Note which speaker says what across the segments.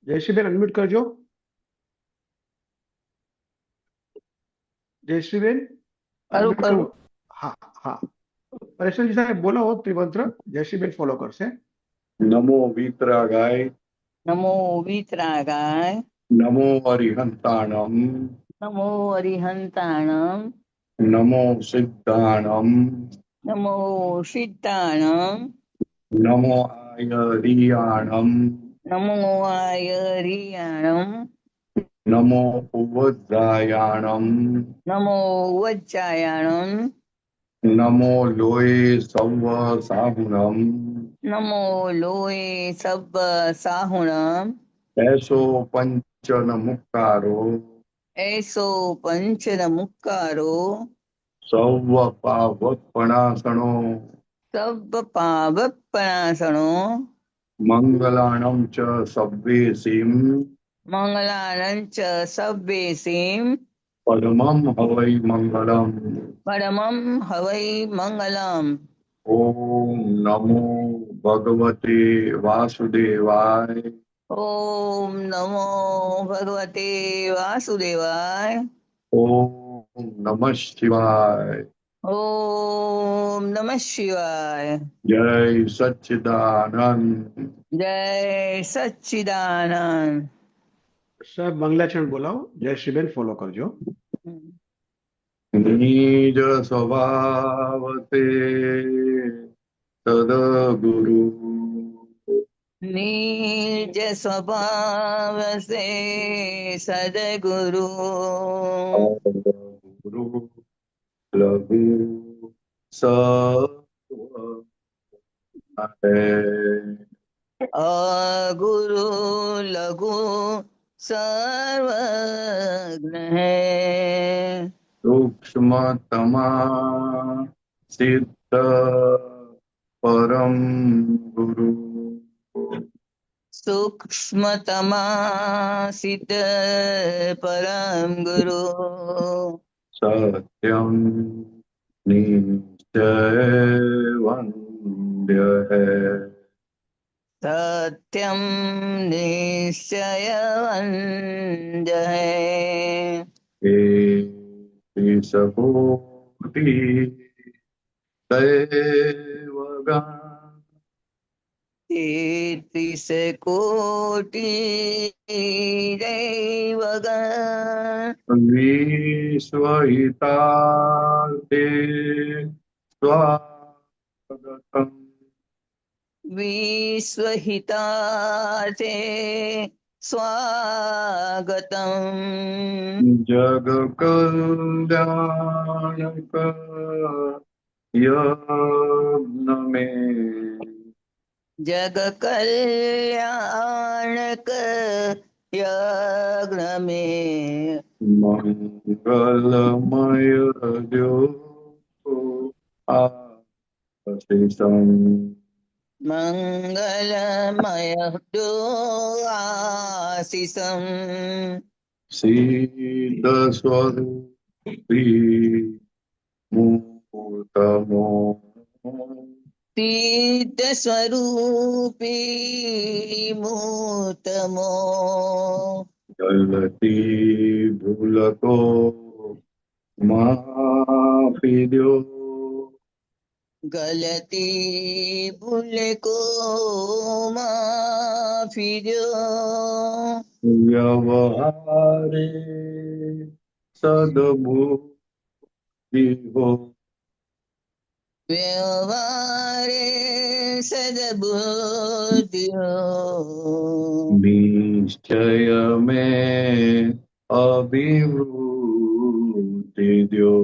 Speaker 1: જયશ્રીબેન unmute કરજો. જયશ્રીબેન
Speaker 2: કરું
Speaker 1: unmute કરો. હા હા, પરેશજી સાહેબ બોલો ત્રિમંત્ર. જયશ્રીબેન ફોલો કરશે.
Speaker 3: નમો વિતરાગાય,
Speaker 2: નમો વિતરાગાય,
Speaker 3: નમો અરિહંતાણમ,
Speaker 2: નમો અરિહંતાણમ,
Speaker 3: નમો સિદ્ધાણમ,
Speaker 2: નમો સિદ્ધાણમ,
Speaker 3: નમો આયરિયાણમ,
Speaker 2: નમો આયરિયાણમ,
Speaker 3: નમો ઉવજ્જાયાણમ,
Speaker 2: નમો વજ્જાયાણમ,
Speaker 3: નમો લોય સૌવ સાહુણમ,
Speaker 2: નમો લોય સબ્બ સાહુણમ,
Speaker 3: એસો પંચન મુક્કારો,
Speaker 2: એસો પંચન મુક્કારો,
Speaker 3: સૌવ પાવપણાસણો,
Speaker 2: સબ્બ પાવપણાસણો,
Speaker 3: મંગલાણમ ચ સવ્વેસીમ,
Speaker 2: મંગલાનં ચ સબ્બેસીમ,
Speaker 3: પરમમ હવૈ મંગલમ.
Speaker 2: પરમં હવૈ મંગલમ.
Speaker 3: ઓમ નમો ભગવતે વાસુદેવાય.
Speaker 2: ઓમ નમો ભગવતે વાસુદેવાય.
Speaker 3: ઓમ નમઃ શિવાય.
Speaker 2: ઓમ નમઃ શિવાય.
Speaker 3: જય સચ્ચિદાનંદ.
Speaker 2: જય સચ્ચિદાનંદ.
Speaker 1: સાહેબ મંગલાચરણ બોલાવો. જયશ્રીબેન ફોલો કરજો.
Speaker 3: નિજ સ્વભાવતે સદગુરુ,
Speaker 2: નિજ સ્વભાવ સે સદગુરુ,
Speaker 3: ગુરુ લઘુ સર્વ
Speaker 2: અગુરુ લઘુ સર્વજ્ઞ હૈ.
Speaker 3: સૂક્ષ્મતમા સિદ્ધ પરમ ગુરુ,
Speaker 2: સૂક્ષ્મતમા સિદ્ધ પરમ ગુરુ,
Speaker 3: સત્યમ નિશ્ચય વંદ્ય હૈ.
Speaker 2: સત્યમ નિશ્ચય વંદ્ય હૈ.
Speaker 3: સકોટી દૈવગણ,
Speaker 2: તેત્રીસ કોટી દૈવગણ,
Speaker 3: વિશ્વહિતાર્થે સ્વાગતમ,
Speaker 2: વિશ્વહિતાર્થે સ્વાગતમ,
Speaker 3: જગ કલ્યાણક યજ્ઞ મે,
Speaker 2: જગ કલ્યાણક યજ્ઞ મે,
Speaker 3: મંગલમય આશીષમ,
Speaker 2: મંગલમય આશીષમ,
Speaker 3: સિદ્ધ સ્વરૂપી મૂર્તમો,
Speaker 2: સિદ્ધ સ્વરૂપી મૂર્તમો,
Speaker 3: ગલતી ભૂલકો માફી દ્યો,
Speaker 2: ગલતી ભૂલે કો માફી દો,
Speaker 3: વ્યવહારે સદબુદ્ધિ હો,
Speaker 2: વ્યવહારે સદબુદ્ધિઓ,
Speaker 3: નિશ્ચય મેં અભિવૃદ્ધિ દ્યો,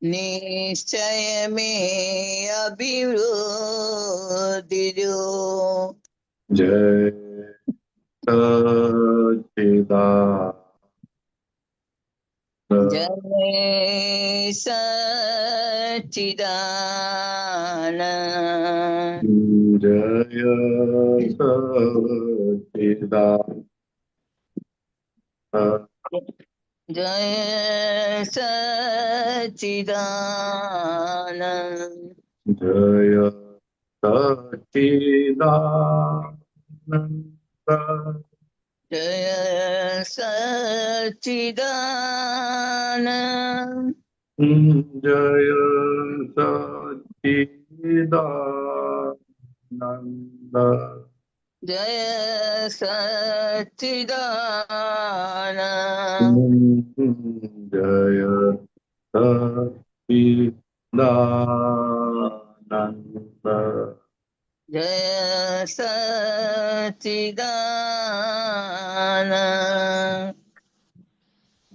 Speaker 2: નિશ્ચય મે અભિવૃદ્ધિ દો.
Speaker 3: જય સચ્ચિદાનંદ.
Speaker 2: જય સચ્ચિદાનંદ.
Speaker 3: જય સચ્ચિદાનંદ.
Speaker 2: જય સચ્ચિદાનંદ.
Speaker 3: જય સચ્ચિદાનંદ.
Speaker 2: जय सच्चिदानंद
Speaker 3: जय सच्चिदानंद
Speaker 2: जय सच्चिदानंद
Speaker 3: जय सच्चिदानंद
Speaker 2: जय सच्चिदानंद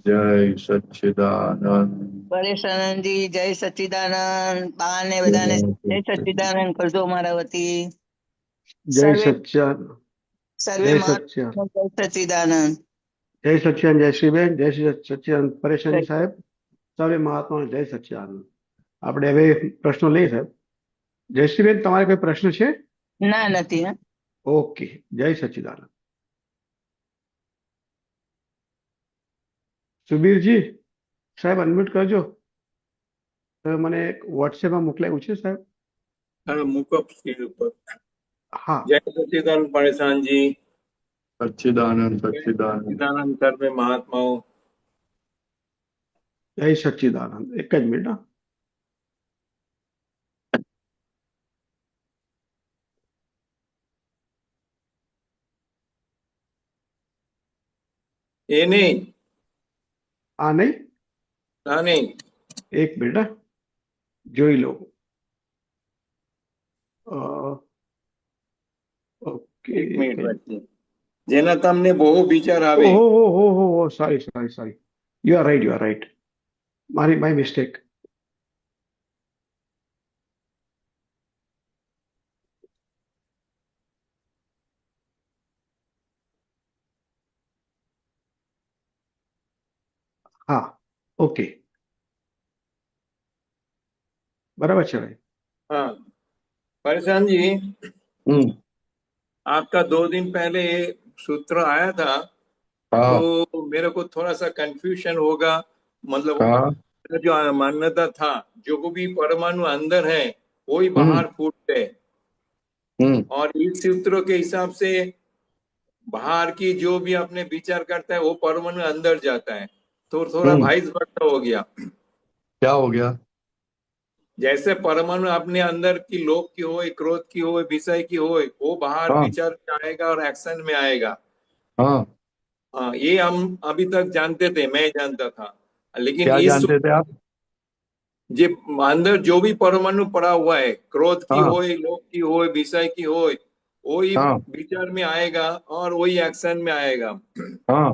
Speaker 3: जय सच्चिदानंद
Speaker 2: પરેશાનંદ જી જય સચ્ચિદાનંદ બા ને બધાને જય સચ્ચિદાનંદ કરજો મારા વતી
Speaker 1: જય
Speaker 2: સર્વે
Speaker 1: સચ્ચિદાનંદ
Speaker 2: સર્વે
Speaker 1: જય
Speaker 2: મહાત્મા
Speaker 1: સચ્ચિદાનંદ
Speaker 2: જય સચ્ચિદાનંદ
Speaker 1: જય સચ્ચિદાનંદ જયશ્રીબેન જય શ્રી સચ્ચિદાનંદ પરેશજી સાહેબ સર્વે મહાત્માઓને જય સચ્ચિદાનંદ. આપણે હવે પ્રશ્નો લઈએ સાહેબ. જયશ્રીબેન તમારે કોઈ પ્રશ્ન છે?
Speaker 2: ના નથી હે
Speaker 1: ઓકે, જય સચ્ચિદાનંદ. સુબીરજી સાહેબ અનમ્યુટ કરજો. તમે મને એક વોટ્સએપમાં મોકલાયું છે સાહેબ.
Speaker 4: हाँ मुको स्क्रीन ऊपर
Speaker 1: હા
Speaker 4: जय सच्चिदानंद परेशान जी
Speaker 3: सच्चिदानंद सच्चिदानंद
Speaker 4: सच्चिदानंद सर्वे महात्माओं
Speaker 1: જય સચ્ચિદાનંદ. એક જ મિનિટ. હા.
Speaker 4: ये नहीं
Speaker 1: આ નહીં,
Speaker 4: हाँ नहीं
Speaker 1: એક મિનિટ. હા. જોઈ લો. ઓકે.
Speaker 4: एक मिनट वच्चे जेना तमने बहु विचार आवे
Speaker 1: ઓહો sorry you are right. My mistake. હા ઓકે બરાબર છે ભાઈ.
Speaker 4: हाँ परेशान जी
Speaker 3: हम्म,
Speaker 4: आपका 2 दिन पहले ये सूत्र आया था
Speaker 3: हाँ
Speaker 4: तो मेरे को थोड़ा सा कंफ्यूजन होगा मतलब
Speaker 3: हाँ
Speaker 4: मेरा जो मान्यता था जो भी परमाणु अंदर है वही बाहर फूटते हैं और इस सूत्रों के हिसाब से बाहर की जो भी अपने विचार करता है वो परमाणु अंदर जाता है तो थोड़ा भाइस बढ़ता हो गया
Speaker 3: क्या हो गया?
Speaker 4: जैसे परमाणु अपने अंदर की लोभ की हो क्रोध की हो विषय की हो वो बाहर
Speaker 3: हाँ।
Speaker 4: विचार में आएगा और एक्शन में आएगा
Speaker 3: हाँ
Speaker 4: हाँ ये हम अभी तक जानते थे मैं जानता था लेकिन
Speaker 3: क्या
Speaker 4: इस
Speaker 3: जानते थे आप?
Speaker 4: जे अंदर जो भी परमाणु पड़ा हुआ है क्रोध की
Speaker 3: हाँ।
Speaker 4: हो लोभ की हो विषय की हो वही
Speaker 3: हाँ।
Speaker 4: विचार में आएगा और वही एक्शन में आएगा
Speaker 3: हाँ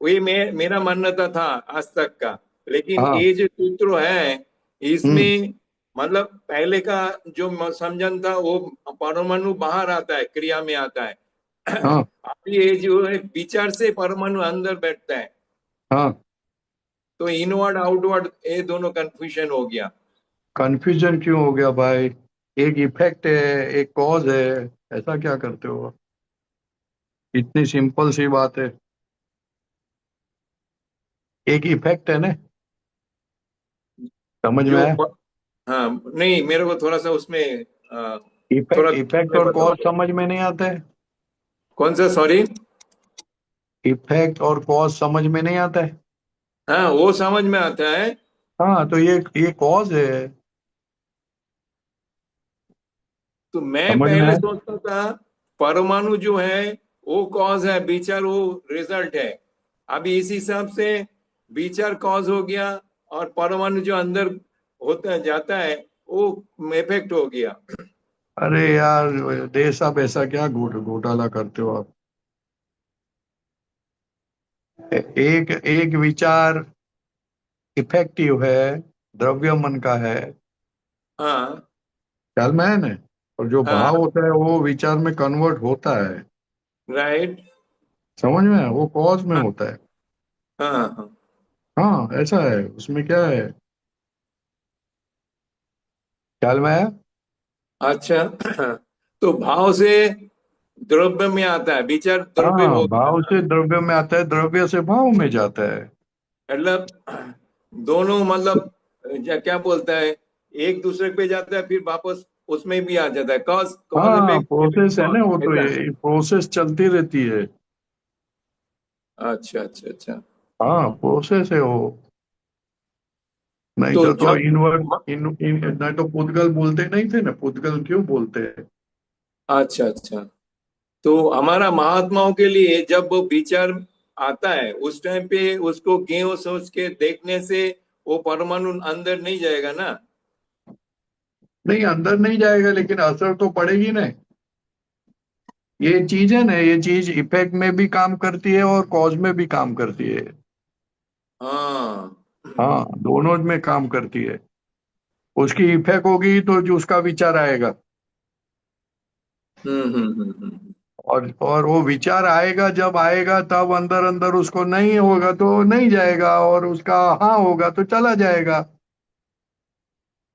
Speaker 4: वही मेरा मान्यता था आज तक का लेकिन
Speaker 3: हाँ।
Speaker 4: ये जो सूत्र है इसमें मतलब पहले का जो समझन था वो परमाणु बाहर आता है क्रिया में आता है
Speaker 3: हाँ।
Speaker 4: अभी ये जो है विचार से परमाणु अंदर बैठता है
Speaker 3: हाँ
Speaker 4: तो इनवर्ड आउटवर्ड ये दोनों कंफ्यूजन हो गया.
Speaker 3: कंफ्यूजन क्यों हो गया भाई? एक इफेक्ट है एक कॉज है, ऐसा क्या करते हो? इतनी सिंपल सी बात है. एक इफेक्ट है ना, समझ में आया?
Speaker 4: हाँ नहीं मेरे को थोड़ा सा उसमें
Speaker 3: इफेक्ट और कॉज समझ में नहीं आता है.
Speaker 4: कौन सा सॉरी
Speaker 3: इफेक्ट और कॉज समझ में नहीं आता है.
Speaker 4: हाँ वो समझ में आता है.
Speaker 3: हाँ तो ये कॉज है.
Speaker 4: तो मैं
Speaker 3: समझ में
Speaker 4: पहले
Speaker 3: आया?
Speaker 4: सोचता था परमाणु जो है वो कॉज है विचार वो रिजल्ट है. अभी इस हिसाब से विचार कॉज हो गया और परमाणु जो अंदर होता जाता है वो इफेक्ट हो गया.
Speaker 3: अरे यार देश साहब ऐसा क्या घोटाला करते हो आप? एक एक विचार इफेक्टिव है, द्रव्य मन का है,
Speaker 4: हाँ
Speaker 3: ख्याल में है ना. और जो
Speaker 4: हाँ.
Speaker 3: भाव होता है वो विचार में कन्वर्ट होता है,
Speaker 4: राइट.
Speaker 3: समझ में है? वो कॉज में
Speaker 4: हाँ.
Speaker 3: होता है.
Speaker 4: हाँ हाँ
Speaker 3: हाँ ऐसा है, उसमें क्या है, ख्याल में है?
Speaker 4: अच्छा. तो भाव से द्रव्य में आता है विचार द्रव्य
Speaker 3: हाँ
Speaker 4: हो
Speaker 3: भाव से द्रव्य में आता है, द्रव्य से भाव में जाता है.
Speaker 4: मतलब दोनों मतलब क्या बोलता है एक दूसरे पे जाता है फिर वापस उसमें भी आ जाता है कॉज
Speaker 3: हाँ
Speaker 4: इफेक्ट
Speaker 3: प्रोसेस है ना वो, तो
Speaker 4: ऐसा.
Speaker 3: ये प्रोसेस चलती रहती है.
Speaker 4: अच्छा अच्छा अच्छा।
Speaker 3: हाँ प्रोसेस है वो। नहीं
Speaker 4: तो
Speaker 3: तो
Speaker 4: जब
Speaker 3: नहीं तो पुद्गल बोलते नहीं थे ना, पुद्गल क्यों बोलते हैं?
Speaker 4: अच्छा अच्छा, तो हमारा महात्माओं के लिए जब वो विचार आता है उस टाइम पे उसको ज्ञेय सोच के देखने से वो परमाणु अंदर नहीं जाएगा ना।
Speaker 3: नहीं अंदर नहीं जाएगा, लेकिन असर तो पड़ेगी ना। ये चीज है ना, ये चीज इफेक्ट में भी काम करती है और कॉज में भी काम करती है।
Speaker 4: हाँ।
Speaker 3: हाँ दोनों में काम करती है। उसकी इफेक्ट होगी तो जो उसका विचार आएगा,
Speaker 4: हम्म।
Speaker 3: और वो विचार आएगा, जब आएगा तब अंदर अंदर उसको नहीं होगा तो नहीं जाएगा, और उसका हाँ होगा तो चला जाएगा।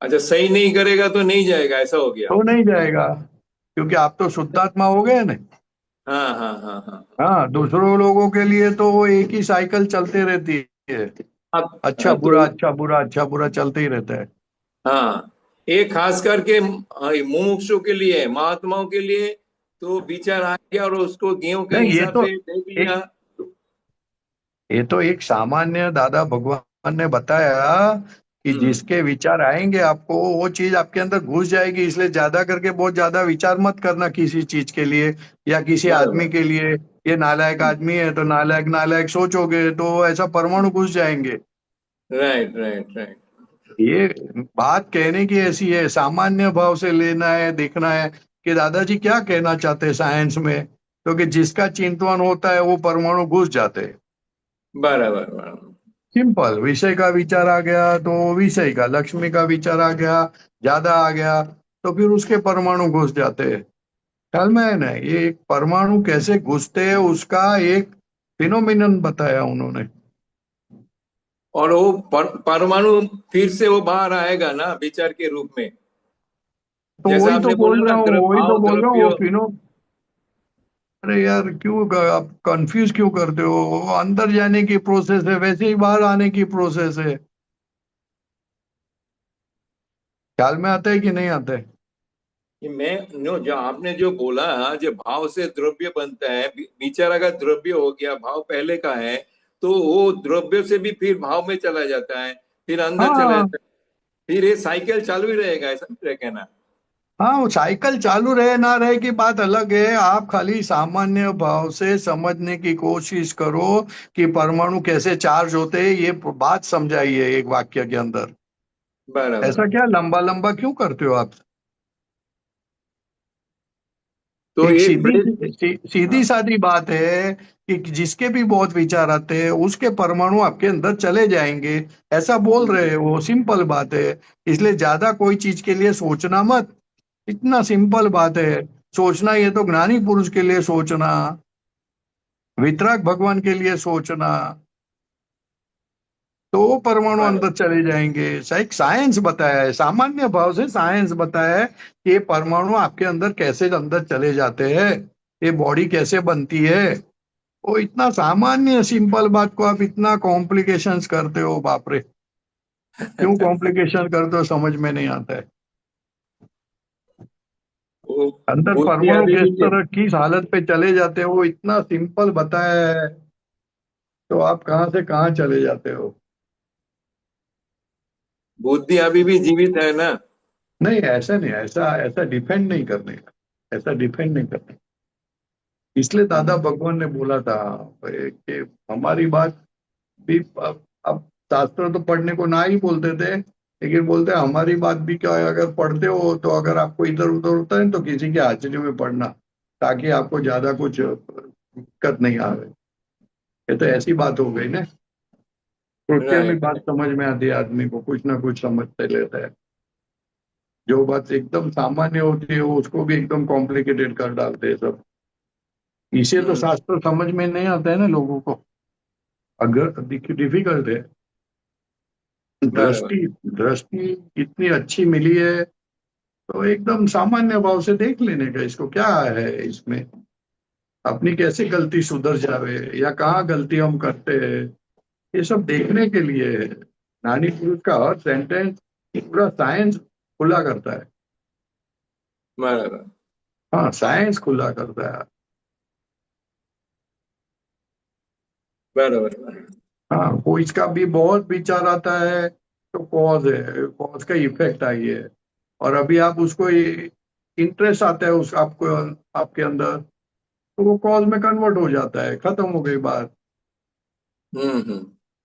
Speaker 4: अच्छा, सही नहीं करेगा तो नहीं जाएगा, ऐसा हो गया।
Speaker 3: तो नहीं जाएगा, क्योंकि आप तो शुद्धात्मा हो गए ना।
Speaker 4: हाँ हाँ हाँ हाँ
Speaker 3: हाँ दूसरों लोगों के लिए तो वो एक ही साइकिल चलते रहती है।
Speaker 4: हाँ।
Speaker 3: अच्छा
Speaker 4: तो
Speaker 3: बुरा अच्छा बुरा अच्छा बुरा चलते ही रहता है।
Speaker 4: हाँ, ये खास करके मुमुक्षु के लिए, महात्माओं के लिए तो विचार आ गया और उसको ज्ञों के
Speaker 3: नहीं
Speaker 4: हिसाब से देख लिया।
Speaker 3: एक ये तो एक सामान्य दादा भगवान ने बताया कि
Speaker 4: हम्म।
Speaker 3: जिसके विचार आएंगे आपको वो चीज आपके अंदर घुस जाएगी, इसलिए ज्यादा करके बहुत ज्यादा विचार मत करना किसी चीज के लिए या किसी आदमी
Speaker 4: बराबर।
Speaker 3: के लिए। ये नालायक आदमी है तो नालायक नालायक सोचोगे तो ऐसा परमाणु घुस जाएंगे।
Speaker 4: Right right right.
Speaker 3: ये बात कहने की ऐसी है, सामान्य भाव से लेना है, देखना है कि दादाजी क्या कहना चाहते हैं साइंस में। क्योंकि जिसका चिंतन होता है वो परमाणु घुस जाते हैं।
Speaker 4: बराबर बराबर।
Speaker 3: सिंपल, विषय का विचार आ गया तो विषय का, लक्ष्मी का विचार आ गया, ज्यादा आ गया तो फिर उसके परमाणु घुस जाते हैं। ख्याल में है ना, ये एक परमाणु कैसे घुसते हैं उसका एक फिनोमिनन बताया उन्होंने।
Speaker 4: और वो परमाणु फिर से वो बाहर आएगा ना विचार के रूप में।
Speaker 3: तो
Speaker 4: जैसा
Speaker 3: वही तो
Speaker 4: आपने बोला
Speaker 3: बोल रहा
Speaker 4: ना,
Speaker 3: हूँ, वही तो
Speaker 4: भाव
Speaker 3: बोल रहा हूँ वो
Speaker 4: द्रव्य।
Speaker 3: फिनो। अरे यार क्यों आप कंफ्यूज क्यों करते हो? वो अंदर जाने की प्रोसेस है, वैसे ही बाहर आने की प्रोसेस है। ख्याल में आता है कि नहीं आता है?
Speaker 4: कि मैं नो, जो आपने जो बोला, जो भाव से द्रव्य बनता है, विचार अगर द्रव्य हो गया, भाव पहले का है, तो वो द्रव्य से भी फिर भाव में चला जाता है, फिर अंदर चला
Speaker 3: हाँ
Speaker 4: जाता है, फिर ये साइकिल चालू ही रहेगा, ऐसा मेरा कहना।
Speaker 3: हाँ, वो साइकिल चालू रहे ना रहे की बात अलग है। आप खाली सामान्य भाव से समझने की कोशिश करो कि परमाणु कैसे चार्ज होते हैं, ये बात समझाइए एक वाक्य के अंदर।
Speaker 4: बराबर।
Speaker 3: ऐसा क्या लंबा लंबा क्यों करते हो आप?
Speaker 4: तो
Speaker 3: एक
Speaker 4: ये
Speaker 3: सीधी
Speaker 4: ब्रेक।
Speaker 3: सीधी
Speaker 4: हाँ।
Speaker 3: सादी बात है कि जिसके भी बहुत विचार आते हैं उसके परमाणु आपके अंदर चले जाएंगे। ऐसा बोल रहे हैं वो, सिंपल बात है। इसलिए ज्यादा कोई चीज के लिए सोचना मत। इतना सिंपल बात है। सोचना ये तो ज्ञानी पुरुष के लिए सोचना, वितराग भगवान के लिए सोचना, तो वो परमाणु
Speaker 4: बराबर।
Speaker 3: अंदर चले जाएंगे। एक साइंस बताया है, सामान्य भाव से साइंस बताया है कि ये परमाणु आपके अंदर कैसे अंदर चले जाते हैं, ये बॉडी कैसे बनती है। वो इतना सामान्य सिंपल बात को आप इतना कॉम्प्लिकेशंस करते हो, बाप रे। क्यों कॉम्प्लिकेशन करते हो समझ में नहीं आता है।
Speaker 4: वो
Speaker 3: अंदर
Speaker 4: बुद्धि
Speaker 3: परमाणु
Speaker 4: अभी
Speaker 3: किस
Speaker 4: भी,
Speaker 3: तरह किस हालत पे चले जाते हो वो इतना सिंपल बताया है, तो आप कहाँ से कहाँ चले जाते हो।
Speaker 4: बुद्धि अभी भी जीवित है ना।
Speaker 3: नहीं ऐसा नहीं, ऐसा ऐसा डिफेंड नहीं करने का, ऐसा डिफेंड नहीं करने। इसलिए दादा भगवान ने बोला था कि हमारी बात भी अब शास्त्र तो पढ़ने को ना ही बोलते थे, लेकिन बोलते हैं हमारी बात भी क्या है, अगर पढ़ते हो तो अगर आपको इधर उधर होता है तो किसी के हाजिरी में पढ़ना, ताकि आपको ज्यादा कुछ दिक्कत नहीं आवे। ये तो ऐसी बात हो गई ना। कृत्य में
Speaker 4: राइट।
Speaker 3: बात समझ में आती है, आदमी को कुछ ना कुछ समझते लेता है। जो बात एकदम सामान्य होती है वो उसको भी एकदम कॉम्प्लिकेटेड कर डालते हैं सब। इसे तो
Speaker 4: हम्म।
Speaker 3: शास्त्र समझ में नहीं आता है ना लोगों को, अगर डिफिकल्ट है।
Speaker 4: बराबर।
Speaker 3: दृष्टि दृष्टि इतनी अच्छी मिली है तो एकदम सामान्य भाव से देख लेने का, इसको क्या है इसमें, अपनी कैसे गलती सुधर जावे या कहाँ गलती हम करते हैं, ये सब देखने के लिए है। नानी पुरुष का हर सेंटेंस पूरा साइंस खुला करता है।
Speaker 4: बराबर।
Speaker 3: हाँ साइंस खुला करता है।
Speaker 4: बराबर।
Speaker 3: हाँ, कोई इसका भी बहुत विचार आता है तो कॉज है, कॉज का इफेक्ट आई है। और अभी आप उसको इंटरेस्ट आता है उस आपको, आपके अंदर, तो वो कॉज में कन्वर्ट हो जाता है, खत्म हो गई बात।
Speaker 4: हम्म।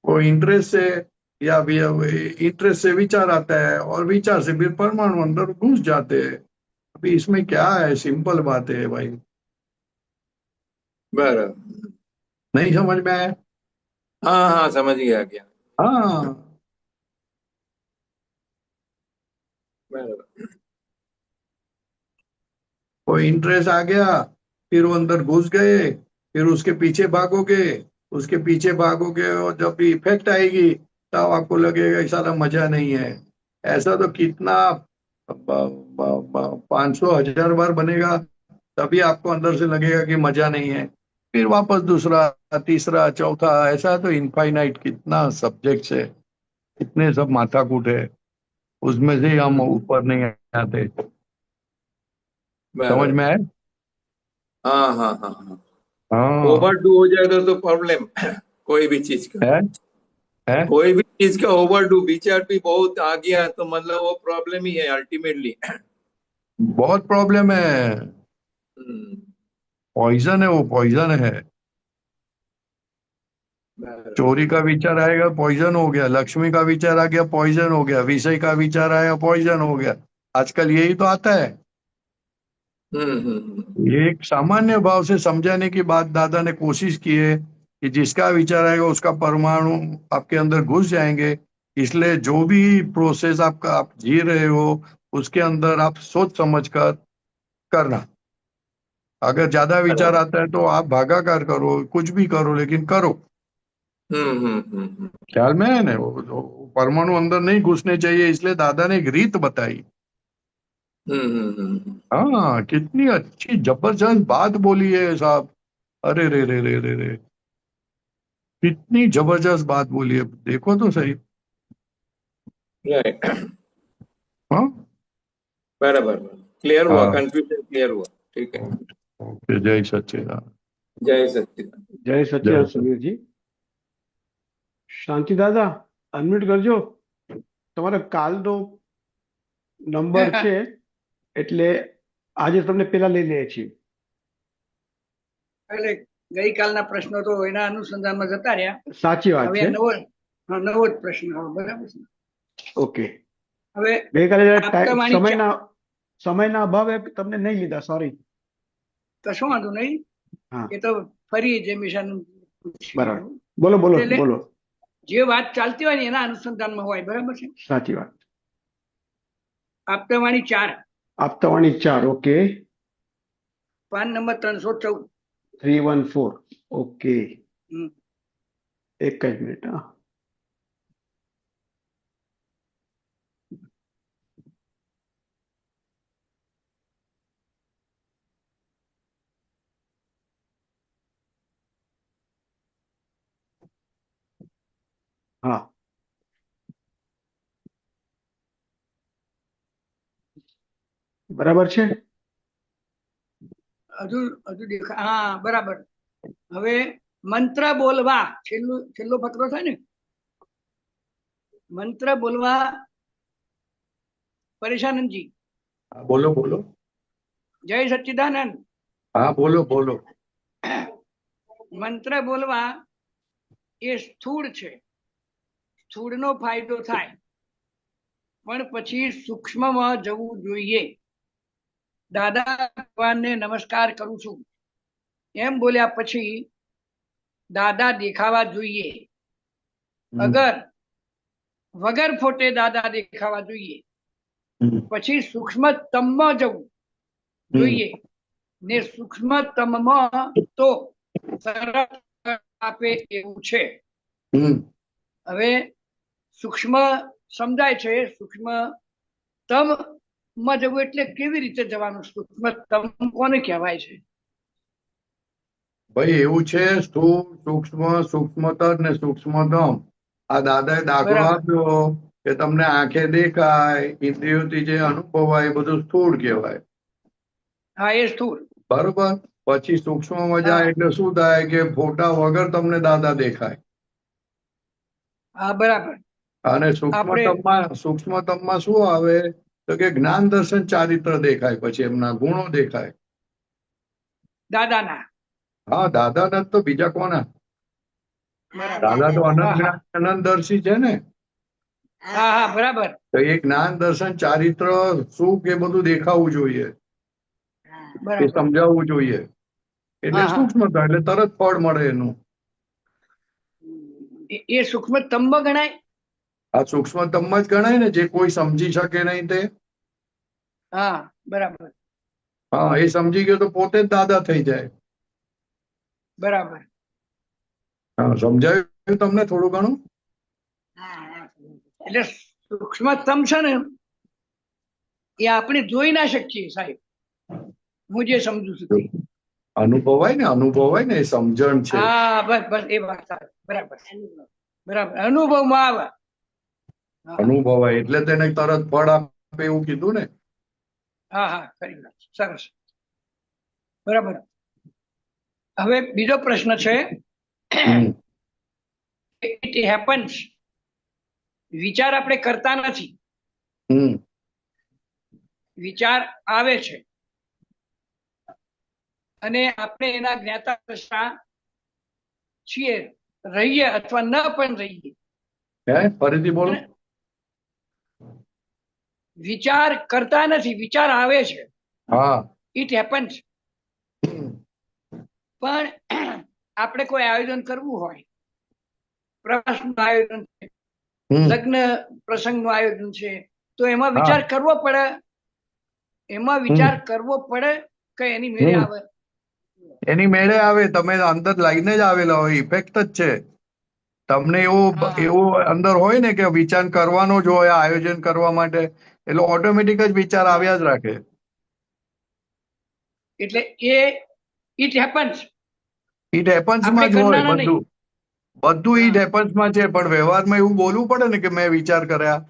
Speaker 3: वो इंटरेस्ट से, या इंटरेस्ट से विचार आता है, और विचार से फिर परमाणु अंदर घुस जाते हैं। अभी इसमें क्या है, सिंपल बात है भाई।
Speaker 4: बराबर।
Speaker 3: नहीं समझ में आया?
Speaker 4: हाँ हाँ, समझ गया क्या।
Speaker 3: हाँ,
Speaker 4: बराबर।
Speaker 3: कोई इंटरेस्ट आ गया, फिर वो अंदर घुस गए, फिर उसके पीछे भागोगे, उसके पीछे भागोगे, और जब भी इफेक्ट आएगी तब आपको लगेगा कि साला मजा नहीं है। ऐसा तो कितना 500 1000 बार बनेगा, तभी आपको अंदर से लगेगा कि मजा नहीं है। फिर वापस दूसरा, तीसरा, चौथा, ऐसा तो इनफाइनाइट कितना सब्जेक्ट्स है, इतने सब माथाकूट है, उसमें से हम ऊपर नहीं आते। समझ में
Speaker 4: बराबर।
Speaker 3: आए?
Speaker 4: हाँ हाँ हाँ हाँ।
Speaker 3: हाँ।
Speaker 4: ओवरडू हो जाए तो प्रॉब्लम कोई भी चीज का,
Speaker 3: है है
Speaker 4: कोई भी चीज का ओवरडू, विचार भी बहुत आ गया तो मतलब वो प्रॉब्लम ही है अल्टीमेटली।
Speaker 3: बहुत प्रॉब्लम है, पॉइजन है, वो पॉइजन है। चोरी का विचार आएगा, पॉइजन हो गया। लक्ष्मी का विचार आ गया, पॉइजन हो गया। विषय का विचार आया, पॉइजन हो गया। आजकल यही तो आता है। ये एक सामान्य भाव से समझाने की बात दादा ने कोशिश की है कि जिसका विचार आएगा उसका परमाणु आपके अंदर घुस जाएंगे। इसलिए जो भी प्रोसेस आपका आप जी रहे हो, उसके अंदर आप सोच समझ कर करना। अगर ज्यादा विचार
Speaker 4: बराबर।
Speaker 3: आता है तो आप भागाकार करो, कुछ भी करो, लेकिन करो।
Speaker 4: हम्म।
Speaker 3: ख्याल में है ना? वो परमाणु अंदर नहीं घुसने चाहिए, इसलिए दादा ने एक रीत बताई।
Speaker 4: हम्म।
Speaker 3: हाँ, कितनी अच्छी जबरदस्त बात बोली है साहब। अरे रे रे रे रे रे, कितनी जबरदस्त बात बोली है, देखो तो सही।
Speaker 4: राइट।
Speaker 3: हाँ।
Speaker 4: बराबर। क्लियर हुआ,
Speaker 3: हाँ।
Speaker 4: कंफ्यूजन क्लियर हुआ। ठीक है।
Speaker 3: ओके, जय सच्चिदानंद।
Speaker 4: जय सच्चिदानंद।
Speaker 1: જય
Speaker 3: जय
Speaker 1: સચ્ચિદાનંદ
Speaker 3: सच्चिदानंद।
Speaker 1: સુબીરજી. શાંતિ દાદા, અનમ્યુટ કરજો. તમારો કાલનો નંબર છે એટલે આજે તમને પેલા લઈ લઈએ છીએ.
Speaker 5: એટલે ગઈકાલના પ્રશ્નો તો એના અનુસંધાનમાં જતા રહ્યા.
Speaker 1: સાચી વાત
Speaker 5: હવે
Speaker 1: છે.
Speaker 5: નવો જ પ્રશ્ન આવે, બરાબર છે.
Speaker 1: ઓકે.
Speaker 5: હવે
Speaker 1: ગઈકાલે જરા
Speaker 5: આપતાવાણી
Speaker 1: સમયના અભાવે તમને નહીં લીધા, સોરી.
Speaker 5: કશો વાંધો નહીં.
Speaker 1: હા,
Speaker 5: એ તો ફરી જે મિશન
Speaker 1: બરાબર. બોલો બોલો
Speaker 5: એટલે
Speaker 1: બોલો.
Speaker 5: જે વાત ચાલતી હોય ને એના અનુસંધાનમાં હોય, બરાબર છે.
Speaker 1: સાચી વાત.
Speaker 5: Aptavani 4,
Speaker 1: Aptavani 4. Okay.
Speaker 5: PAN number 314.
Speaker 1: 314. Okay. એક જ મિનિટ. હા, હા, બરાબર છે.
Speaker 5: હજુ હજુ દેખા, હા બરાબર. હવે મંત્ર બોલવા, છેલ્લો ફકરો થાય ને, મંત્ર બોલવા. પરેશાનંદજી,
Speaker 3: हाँ, बोलो बोलो।
Speaker 5: જય સચ્ચિદાનંદ.
Speaker 3: हाँ, बोलो बोलो।
Speaker 5: મંત્ર બોલવા એ સ્થૂળ છે, સ્થૂળનો ફાયદો થાય, પણ પછી સૂક્ષ્મમાં જવું જોઈએ. દાદા ભગવાનને નમસ્કાર કરું છું એમ બોલ્યા પછી દાદા દેખાવા જોઈએ. અગર વગર ફોટે દાદા દેખાવા જોઈએ, પછી સૂક્ષ્મતમમાં જવું જોઈએ ને સૂક્ષ્મતમમાં તો સરળ આપે એવું છે. હવે સૂક્ષ્મ સમજાય છે, સૂક્ષ્મતમ માં જવું એટલે કેવી રીતે જવાનું? સૂક્ષ્મતમ કોને કહેવાય છે?
Speaker 3: ભાઈ એવું છે, સ્થૂળ, સૂક્ષ્મ, સૂક્ષ્મતર ને સૂક્ષ્મતમ. આ દાદાએ દાખલો આપ્યો કે તમને આંખે દેખાય, ઇન્દ્રિયોથી જે અનુભવાય એ બધું સ્થૂળ કહેવાય.
Speaker 5: હા, એ સ્થૂળ.
Speaker 3: બરોબર. પછી સૂક્ષ્મમાં જાય
Speaker 5: હા
Speaker 3: એટલે શું થાય કે ફોટા વગર તમને દાદા દેખાય.
Speaker 5: હા બરાબર.
Speaker 3: અને
Speaker 5: આપણે
Speaker 3: સૂક્ષ્મતમમાં શું આવે તો કે જ્ઞાન દર્શન ચારિત્ર દેખાય, પછી એમના ગુણો દેખાય.
Speaker 5: દાદાના.
Speaker 3: હા, દાદાના તો બીજા કોના?
Speaker 5: બરાબર.
Speaker 3: દાદા તો અનંત
Speaker 5: હા હા
Speaker 3: જ્ઞાન અનંતદર્શી છે ને.
Speaker 5: હા હા બરાબર.
Speaker 3: તો એ જ્ઞાન દર્શન ચારિત્ર સુખ એ બધું દેખાવું જોઈએ, એ
Speaker 5: બરાબર.
Speaker 3: સમજાવવું જોઈએ. એટલે
Speaker 5: હા હા
Speaker 3: સૂક્ષ્મતા એટલે તરત ફળ મળે એનું.
Speaker 5: એ સૂક્ષ્મતમમાં ગણાય.
Speaker 3: આ સૂક્ષ્મતમમાં જ ગણાય ને, જે કોઈ સમજી શકે નહીં તે.
Speaker 5: હા બરાબર
Speaker 3: હા, એ સમજી ગયો તો પોતે જ દાદા થઈ જાય.
Speaker 5: બરાબર.
Speaker 3: હા, સમજાયું તમને થોડું ઘણું?
Speaker 5: એટલે સૂક્ષ્મતમ છે ને, એ આપણે જોઈ ના શકીએ સાહેબ, હું જે સમજુ છું તે.
Speaker 3: અનુભવાય ને, એ સમજણ છે.
Speaker 5: હા બસ બસ એ વાત સાચી. બરાબર બરાબર, અનુભવમાં આવે. હા
Speaker 3: અનુભવાય એટલે તેને તરત ફળ આપે એવું કીધું ને.
Speaker 5: હા હા ખરી વાત. સરસ. બરાબર. હવે બીજો પ્રશ્ન છે,
Speaker 3: હમ
Speaker 5: ઇટ હેપન્સ. વિચાર આપણે કરતા નથી,
Speaker 3: હમ
Speaker 5: વિચાર આવે છે અને આપણે એના જ્ઞાતા દ્રષ્ટા છીએ, રહીએ અથવા ન પણ રહીએ.
Speaker 3: ફરીથી બોલો.
Speaker 5: વિચાર કરતા નથી, વિચાર આવે છે.
Speaker 3: હા.
Speaker 5: It happens. પણ આપણે કોઈ આયોજન કરવું હોય, પ્રવાસનું આયોજન છે, લગ્ન પ્રસંગનું આયોજન છે, તો એમાં વિચાર કરવો પડે. એમાં વિચાર કરવો પડે કે એની મેળે આવે?
Speaker 3: એની મેળે આવે. તમે અંદર લઈને જ આવેલા હોય, ઇફેક્ટ જ છે. તમને એવું અંદર હોય ને કે વિચાર કરવાનો જ હોય આયોજન કરવા માટે, એટલે ઓટોમેટિક જ વિચાર આવ્યા જ રાખે.
Speaker 5: એટલે એ ઇટ હેપન્સ.
Speaker 3: ઇટ હેપન્સમાં
Speaker 5: આપણે
Speaker 3: જ હોય
Speaker 5: કરનારા નહીં.
Speaker 3: બધું ઇટ હેપન્સમાં છે, પણ વ્યવહારમાં એવું બોલવું પડે ને કે મેં વિચાર કર્યા.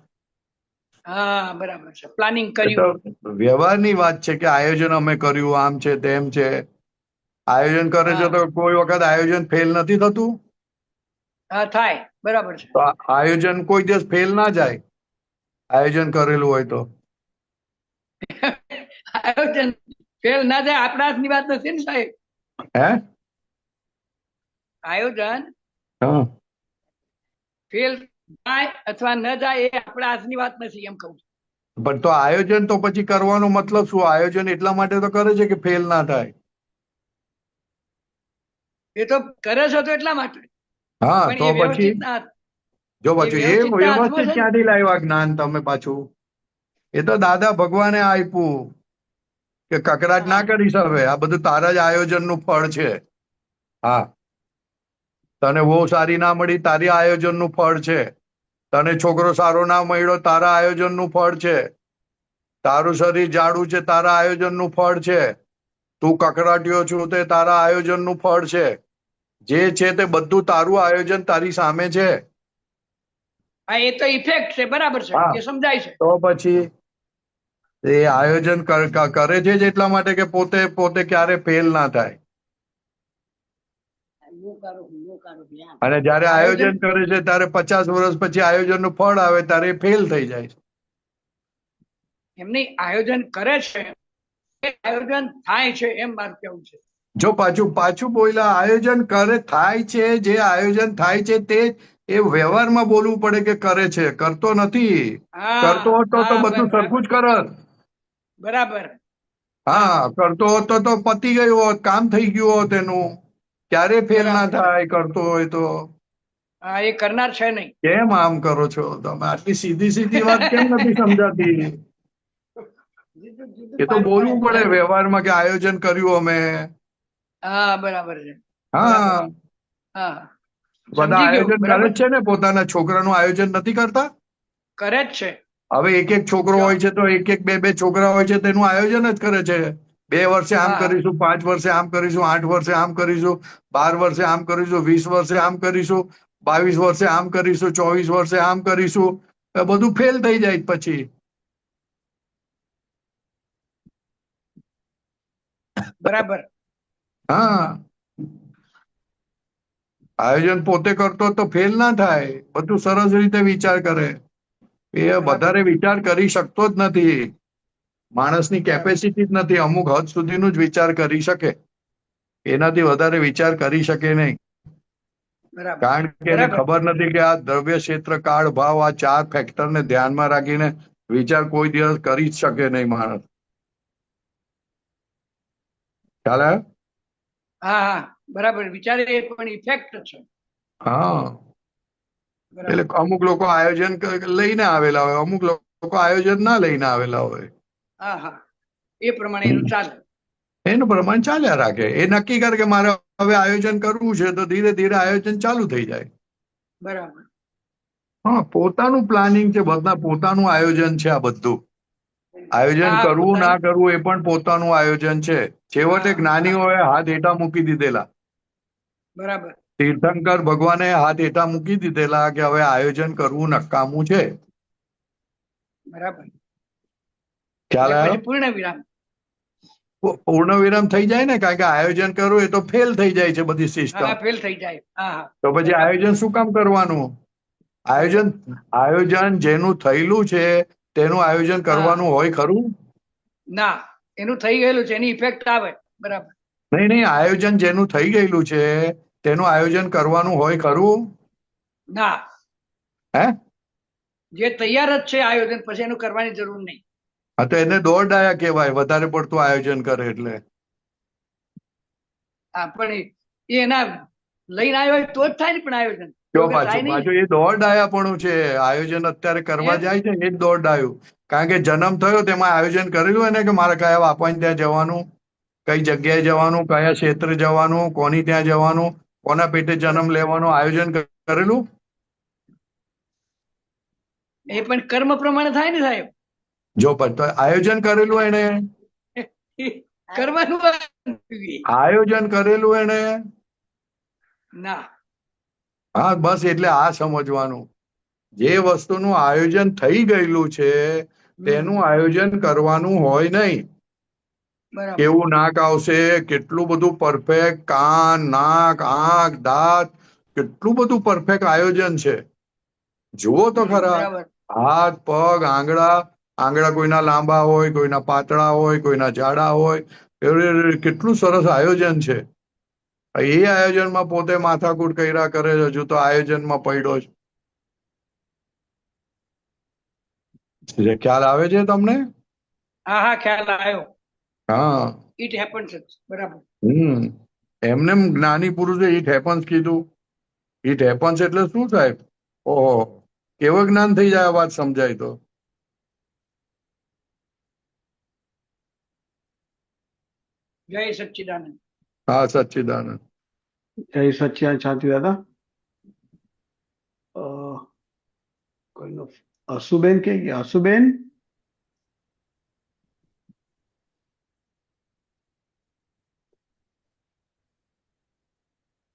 Speaker 5: હા બરાબર છે, પ્લાનિંગ
Speaker 3: એ તો
Speaker 5: કર્યું.
Speaker 3: વ્યવહારની વાત છે કે આયોજન અમે કર્યું, આમ છે તેમ છે. આયોજન કરે છે તો કોઈ વખત આયોજન ફેલ નથી થતું.
Speaker 5: હા થાય. બરાબર છે.
Speaker 3: તો આયોજન કોઈ દિવસ ફેલ ના જાય, આયોજન કરેલું હોય તો.
Speaker 5: આયોજન ફેલ ના જાય આપણા હાથની વાત નથી ને સાહેબ.
Speaker 3: હે
Speaker 5: આયોજન
Speaker 3: હા
Speaker 5: ફેલ જાય અથવા ન જાય એ આપણા હાથની વાત નથી, એમ કહું છું.
Speaker 3: પણ તો આયોજન તો પછી કરવાનો મતલબ શું? આયોજન એટલા માટે તો કરે છે કે ફેલ ના થાય.
Speaker 5: એ તો કરે છે તો એટલા માટે,
Speaker 3: હા,
Speaker 5: પણ
Speaker 3: તો
Speaker 5: એ
Speaker 3: પછી
Speaker 5: વ્યવસ્થિત ના,
Speaker 3: જો
Speaker 5: એ
Speaker 3: પછી એ
Speaker 5: વ્યવસ્થિતના હાથમાં
Speaker 3: વ્યવસ્થિત
Speaker 5: છે ને.
Speaker 3: ક્યાંથી લાવ્યા જ્ઞાન તમે પાછું? એ તો દાદા ભગવાને આપ્યું કે કકરાટ ના કરીશ હવે, આ બધું તારા જ આયોજનનું ફળ છે. હા, તને બહુ સારી ના મળી, તારી આયોજનનું ફળ છે. તને છોકરો સારો ના મળ્યો, તારા આયોજનનું ફળ છે. તારું શરીર જાડું છે, તારા આયોજનનું ફળ છે. તું કકરાટ્યો છું, તે તારા આયોજનનું ફળ છે. જે છે તે બધું તારું આયોજન તારી સામે છે.
Speaker 5: હા, એ તો ઇફેક્ટ છે. બરાબર છે,
Speaker 3: હા,
Speaker 5: એ સમજાય છે.
Speaker 3: તો પછી એ આયોજન કરે છે જ એટલા માટે કે પોતે પોતે ક્યારે ફેલ ના થાય. અને જયારે
Speaker 5: આયોજન
Speaker 3: આયોજન કરે છે ત્યારે 50 વર્ષ પછી આયોજનનું ફળ આવે ત્યારે એ ફેલ થઈ જાય છે.
Speaker 5: એમની આયોજન કરે છે, એ આયોજન થાય છે, એમ મારું કેવું છે.
Speaker 3: જો પાછું બોલ્યા, આયોજન કરે થાય છે, જે આયોજન થાય છે તે એ વ્યવહારમાં બોલવું પડે કે કરે છે, કરતો નથી. કરતો
Speaker 5: હા
Speaker 3: હતો તો
Speaker 5: હા
Speaker 3: બધું સરખું જ કરત.
Speaker 5: બરાબર.
Speaker 3: હા, કરતો હતો તો પતી ગયું હોત, કામ થઈ ગયું હોત એનું. ક્યારે ફેલ ના
Speaker 5: બરાબર.
Speaker 3: થાય કરતો હોય તો.
Speaker 5: હા, એ કરનાર છે નહીં.
Speaker 3: કેમ આમ કરો છો તમે? આટલી સીધી સીધી વાત કેમ નથી સમજાતી? એ તો બોલવું પડે વ્યવહારમાં કે આયોજન કર્યું અમે.
Speaker 5: હા બરાબર છે. બરાબર.
Speaker 3: હા,
Speaker 5: હા,
Speaker 3: બધા
Speaker 5: સમજી ગયો.
Speaker 3: આયોજન કરે
Speaker 5: બરાબર
Speaker 3: જ છે ને, પોતાના છોકરાનું આયોજન નથી કરતા.
Speaker 5: કરે જ છે.
Speaker 3: હવે એક એક છોકરો
Speaker 5: જો.
Speaker 3: હોય છે તો એક એક બે છોકરા હોય છે તેનું આયોજન જ કરે છે. 2 વર્ષે આમ
Speaker 5: હા
Speaker 3: કરીશું, 5 વર્ષે આમ કરીશું, 8 વર્ષે આમ કરીશું, 12 વર્ષે આમ કરીશું, 20 વર્ષે આમ કરીશું, 22 વર્ષે આમ કરીશું, 24 વર્ષે આમ કરીશું. બધું ફેલ થઈ જાય પછી.
Speaker 5: બરાબર.
Speaker 3: હા, આયોજન પોતે કરતો તો ફેલ ના થાય, બધું સરસ રીતે વિચાર કરે. એ વધારે વિચાર કરી શકતો જ નથી. માણસની કેપેસિટી જ નથી, અમુક હદ સુધીનું જ વિચાર કરી શકે, એનાથી વધારે વિચાર કરી શકે નહીં.
Speaker 5: બરાબર
Speaker 3: કારણ કે એને ખબર નથી કે આ દ્રવ્ય ક્ષેત્ર, કાળ, ભાવ, આ 4 ફેક્ટરને ધ્યાનમાં રાખીને વિચાર કોઈ દિવસ કરી જ શકે નહીં માણસ. ખ્યાલ આવ્યો?
Speaker 5: હા હા બરાબર. વિચારે એ પણ ઇફેક્ટ છે.
Speaker 3: હા,
Speaker 5: બરાબર.
Speaker 3: એટલે અમુક લોકો આયોજન લઈને આવેલા હોય, અમુક લોકો આયોજન ના લઈને આવેલા હોય.
Speaker 5: હા હા, એ પ્રમાણે એનું ચાલે.
Speaker 3: એનું પ્રમાણ ચાલ્યા રાખે. એ નક્કી કરે કે મારે હવે આયોજન કરવું છે, તો ધીરે ધીરે આયોજન ચાલુ થઈ જાય.
Speaker 5: બરાબર.
Speaker 3: હા, પોતાનું પ્લાનિંગ છે, બધા પોતાનું આયોજન છે. આ બધું આયોજન
Speaker 5: હા,
Speaker 3: કરવું ના
Speaker 5: પોતાનું.
Speaker 3: કરવું એ પણ પોતાનું આયોજન છે. છેવટે
Speaker 5: હા,
Speaker 3: જ્ઞાનીઓએ હાથ હેઠા મૂકી દીધેલા.
Speaker 5: બરાબર
Speaker 3: તીર્થંકર ભગવાને હાથ હેઠા મૂકી દીધેલા કે હવે આયોજન કરવું નકામું છે.
Speaker 5: બરાબર.
Speaker 3: ખ્યાલ
Speaker 5: એટલે
Speaker 3: આવ્યો?
Speaker 5: પછી પૂર્ણ વિરામ.
Speaker 3: પૂર્ણ વિરામ થઈ જાય ને, કારણ કે આયોજન કરવું એ તો ફેલ થઈ જાય છે બધી સિસ્ટમ.
Speaker 5: હા, ફેલ થઈ જાય. હા હા,
Speaker 3: તો પછી
Speaker 5: બરાબર.
Speaker 3: આયોજન શું કામ કરવાનું? આયોજન જેનું થયેલું છે તેનું આયોજન કરવાનું હોય ખરું?
Speaker 5: ના, એનું થઈ ગયેલું છે, એની ઇફેક્ટ આવે. બરાબર.
Speaker 3: નહીં નહીં, આયોજન જેનું થઈ ગયેલું છે તેનું આયોજન કરવાનું હોય ખરું?
Speaker 5: ના,
Speaker 3: હે?
Speaker 5: જે તૈયાર જ છે આયોજન, પછી એનું કરવાની જરૂર નહીં.
Speaker 3: હા, તો એને દોરડાયા કહેવાય, વધારે પડતું આયોજન કરે એટલે.
Speaker 5: હા, પણ એ એના લઈને આવ્યો હોય તો જ થાય ને. પણ આયોજન
Speaker 3: જો
Speaker 5: તો થાય નહીં.
Speaker 3: પાછું એ દોરડાયાપણું છે. આયોજન અત્યારે કરવા
Speaker 5: એમ?
Speaker 3: જાય છે ને, એ જ દોરડાયું. કારણ કે જન્મ થયો તેમાં આયોજન કરેલું હોય ને, કે મારે કયા બાપાને ત્યાં જવાનું, કઈ જગ્યાએ જવાનું, કયા ક્ષેત્રે જવાનું, કોની ત્યાં જવાનું, કોના પેટે જન્મ લેવાનું, આયોજન કરેલું.
Speaker 5: એ પણ કર્મ પ્રમાણે થાય ને સાહેબ.
Speaker 3: જો પણ આયોજન કરેલું એને,
Speaker 5: કરવાનું
Speaker 3: આયોજન કરેલું એને.
Speaker 5: ના.
Speaker 3: હા, બસ એટલે આ સમજવાનું, જે વસ્તુનું આયોજન થઈ ગયેલું છે તેનું આયોજન કરવાનું હોય નહીં.
Speaker 5: બરાબર.
Speaker 3: કેવું નાક આવશે, કેટલું બધું પરફેક્ટ, કાન, નાક, આંખ, દાંત, કેટલું બધું પરફેક્ટ આયોજન છે. જુઓ તો ખરા.
Speaker 5: બરાબર.
Speaker 3: હાથ, પગ, આંગળા કોઈના લાંબા હોય, કોઈના પાતળા હોય, કોઈના જાડા હોય. કેટલું સરસ આયોજન છે. એ આયોજનમાં પોતે માથાકૂટ કર્યા કરે છે, હજુ તો આયોજનમાં પડ્યો છે. ખ્યાલ આવે છે તમને?
Speaker 5: હા હા, ખ્યાલ આવ્યો.
Speaker 3: હા,
Speaker 5: ઇટ હેપન્સ. બરાબર.
Speaker 3: એમને જ્ઞાની પુરુષે ઇટ હેપન્સ કીધું. ઇટ હેપન્સ એટલે શું સાહેબ? ઓહો, કેવું જ્ઞાન થઈ જાય આ વાત સમજાય તો.
Speaker 5: જય સચ્ચિદાનંદ.
Speaker 3: હા, સચ્ચિદાનંદ.
Speaker 1: જય સચ્ચિદાનંદ. શાંતિ દાદા. કોઈનો અસુબેન કે અસુબેન?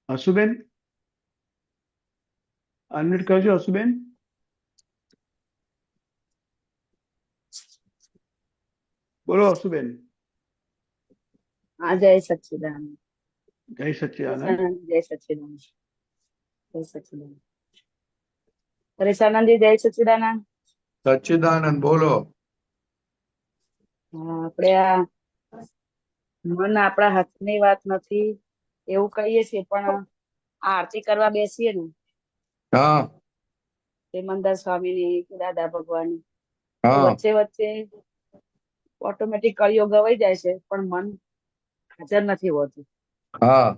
Speaker 1: અસુબેન, અનમ્યુટ કરજો અસુબેન. બોલો અસુબેન.
Speaker 6: હા, જય સચ્ચિદાનંદ.
Speaker 1: જય સચ્ચિદાનંદ.
Speaker 6: જય સચ્ચિદાનંદ. જય સચ્ચિદાનંદ. પરેશાનંદજી, જય સચ્ચિદાનંદ.
Speaker 3: સચ્ચિદાનંદ બોલો.
Speaker 6: આપણે આ મન આપણા હાથની વાત નથી એવું કહીએ છીએ, પણ આ આરતી કરવા બેસીએ ને,
Speaker 3: હા
Speaker 6: પ્રેમાનંદ સ્વામીની કે દાદા ભગવાનની,
Speaker 3: હા,
Speaker 6: વચ્ચે વચ્ચે ઓટોમેટિક કળીઓ ગવાઈ જાય છે, પણ મન હાજર નથી હોતું.
Speaker 3: હા,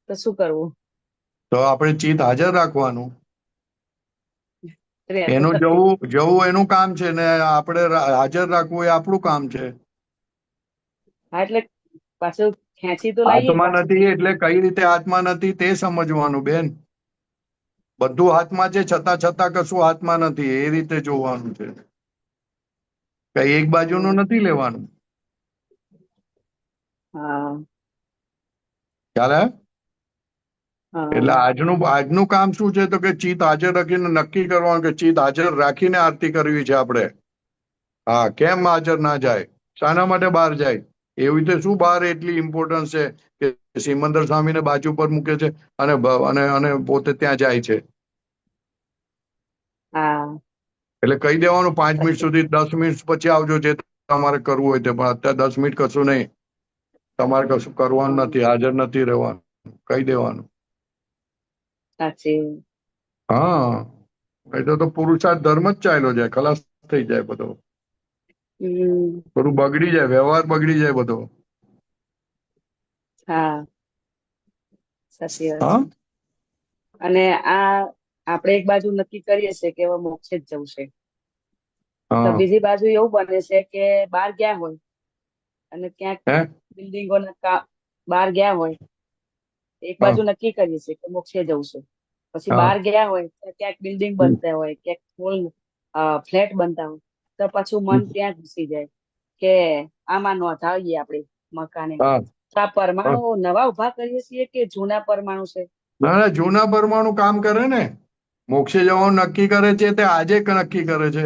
Speaker 6: તો શું કરવું?
Speaker 3: તો આપણે ચિત્ત હાજર રાખવાનું.
Speaker 6: રહેતું
Speaker 3: એનું
Speaker 6: નથી.
Speaker 3: જવું એનું કામ છે ને, આપણે હાજર રાખવું એ આપણું કામ છે.
Speaker 6: હા, એટલે પાછું ખેંચી તો લઈએ
Speaker 3: હાથમાં
Speaker 6: પાછું.
Speaker 3: નથી એટલે કઈ રીતે હાથમાં નથી તે સમજવાનું બેન. બધું હાથમાં છે, છતાં કશું હાથમાં નથી, એ રીતે જોવાનું છે. કઈ એક બાજુનું નથી લેવાનું.
Speaker 6: હા
Speaker 3: ખ્યાલ આવે?
Speaker 6: હા
Speaker 3: એટલે આજનું કામ શું છે, તો કે ચિત્ત હાજર રાખીને નક્કી કરવાનું કે ચિત્ત હાજર રાખીને આરતી કરવી છે આપણે. હા, કેમ હાજર ના જાય, શાના માટે બહાર જાય, એવી રીતે શું બહાર એટલી ઇમ્પોર્ટન્સ છે કે સિમંદર સ્વામીને બાજુ પર મૂકે છે અને અને પોતે ત્યાં જાય છે.
Speaker 6: હા
Speaker 3: એટલે કહી દેવાનું 5 મિનિટ સુધી, 10 મિનિટ પછી આવજો જે તમારે કરવું હોય તે, પણ અત્યારે 10 મિનિટ કશું નહીં, તમારે કશું કરવાનું નથી, હાજર નથી રહેવાનું, કહી દેવાનું.
Speaker 6: સાચી.
Speaker 3: હા, એટલે તો પુરુષાર્થ ધર્મ જ ચાલ્યો જાય, ખલાસ થઈ જાય બધો, બધું બગડી જાય, વ્યવહાર બગડી જાય બધો.
Speaker 6: હા સાચી વાત
Speaker 3: હા
Speaker 6: છે. અને આ આપણે એક બાજુ નક્કી કરીએ છીએ કે હવે મોક્ષે જ જવું છે, તો
Speaker 3: હા
Speaker 6: બીજી બાજુ એવું બને છે કે બહાર ગયા હોય અને ક્યાંક
Speaker 3: હે
Speaker 6: બિલ્ડિંગોના બહાર ગયા હોય, એક
Speaker 3: હા
Speaker 6: બાજુ નક્કી કરીએ છીએ કે મોક્ષે જવું છે, પછી
Speaker 3: હા
Speaker 6: બહાર ગયા હોય તો ક્યાંક બિલ્ડિંગ બનતા હોય, ક્યાંક ફ્લેટ બનતા હોય, તો પાછું મન ત્યાં ઘૂસી જાય કે આમાં નોંધાવીએ આપણે મકાને.
Speaker 3: હા
Speaker 6: તો આ પરમાણુ નવા ઉભા કરીએ છીએ કે જૂના પરમાણુ છે?
Speaker 3: ના ના, જૂના પરમાણુ કામ કરે ને. મોક્ષે જવાનું નક્કી કરે છે તે આજે નક્કી કરે છે,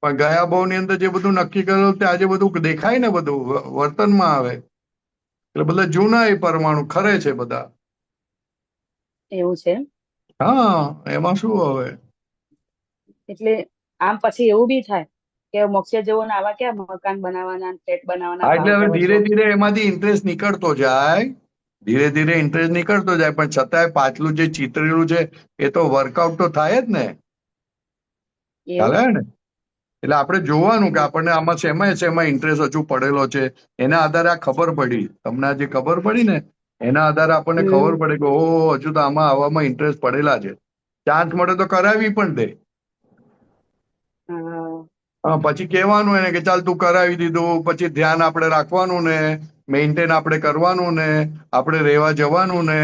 Speaker 3: પણ ગયા ભાવની અંદર જે બધું નક્કી કરેલું તે આજે બધું દેખાય ને, બધું વર્તનમાં આવે. એટલે બધા જૂના એ પરમાણુ ખરે છે બધા.
Speaker 6: એવું છે.
Speaker 3: હા, એમાં શું હવે.
Speaker 6: એટલે આમ પછી એવું બી થાય કે મોક્ષે જવું ને આવા ક્યાં મકાન બનાવવાના, ફ્લેટ બનાવવાના
Speaker 3: હા,
Speaker 6: ભાવ
Speaker 3: એટલે હવે
Speaker 6: કરો છો?
Speaker 3: ધીરે ધીરે એમાંથી ઇન્ટરેસ્ટ નીકળતો જાય, ધીરે ધીરે ઇન્ટરેસ્ટ નીકળતો જાય, પણ છતાંય પાછલું જે ચિતરેલું છે એ તો વર્કઆઉટ તો થાય જ ને.
Speaker 6: એવું.
Speaker 3: ચાલે ને. એટલે આપણે જોવાનું કે આપણને આમાં શેમાં ઇન્ટરેસ્ટ હજુ પડેલો છે, એના આધારે આ ખબર પડી. તમને જે ખબર પડી ને એના આધારે આપણને ખબર પડે કે ઓહો, હજુ તો આવામાં ઇન્ટરેસ્ટ પડેલા છે. ચાન્સ મળે તો કરાવી પણ દે. હા, પછી કહેવાનું એને કે ચાલ તું કરાવી દીધું, પછી ધ્યાન આપણે રાખવાનું ને, મેન્ટેન આપણે કરવાનું ને, આપણે રહેવા જવાનું ને,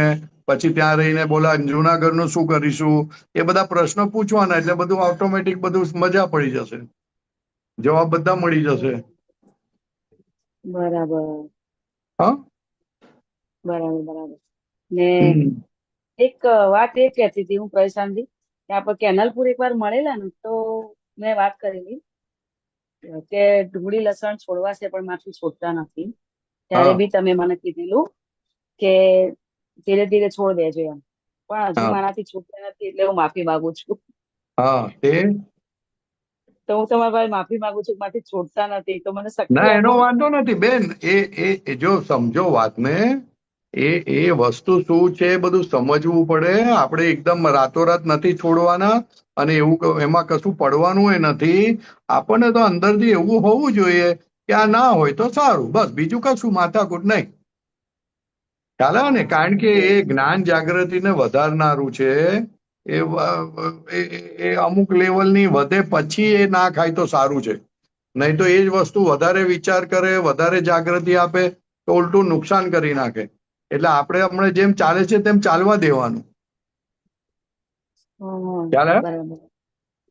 Speaker 3: પછી ત્યાં રહીને બોલા જુનાગઢનું શું કરીશું, એ બધા પ્રશ્નો પૂછવાના, એટલે બધું ઓટોમેટિક બધું મજા પડી જશે, જવાબ બધા મળી જશે.
Speaker 6: બરાબર.
Speaker 3: હા
Speaker 6: બરાબર બરાબર. ને
Speaker 3: હમ
Speaker 6: એક વાત એ કહેતી હતી હું પ્રશાંતજી, કે આપણે કેનલપુર એકવાર મળેલા ને તો મેં વાત કરેલી કે ડુંગળી લસણ છોડવા છે પણ મારથી છોડતા નથી, ત્યારે
Speaker 3: હા
Speaker 6: બી તમે મને કીધેલું કે ધીરે ધીરે છોડ દેજો એમ, પણ હજુ
Speaker 3: હા
Speaker 6: મારાથી છૂટતા નથી, એટલે હું માફી માંગુ છું.
Speaker 3: હા
Speaker 6: તો હું તમારા પાસે માફી માંગુ છું, મારાથી છોડતા નથી, તો મને શક્તિ
Speaker 3: ના,
Speaker 6: આપો.
Speaker 3: એનો વાંધો નથી બેન. એ જો સમજો વાતને, એ વસ્તુ શું છે બધું સમજવું પડે. આપણે એકદમ રાતોરાત નથી છોડવાના, અને એવું એમાં કશું પડવાનું એ નથી. આપણને તો અંદરથી એવું હોવું જોઈએ કે આ ના હોય તો સારું, બસ, બીજું કશું માથાકૂટ નહીં. ખ્યાલ આવે ને, કારણ કે એ જ્ઞાન જાગૃતિને વધારનારું છે. એ અમુક લેવલની વધે પછી એ ના ખાય તો સારું છે, નહીં તો એ જ વસ્તુ વધારે વિચાર કરે, વધારે જાગૃતિ આપે તો ઉલટું નુકસાન કરી નાખે. એટલે આપણે હમણાં જેમ ચાલે છે તેમ ચાલવા દેવાનું. ખ્યાલ આવે?
Speaker 6: બરાબર.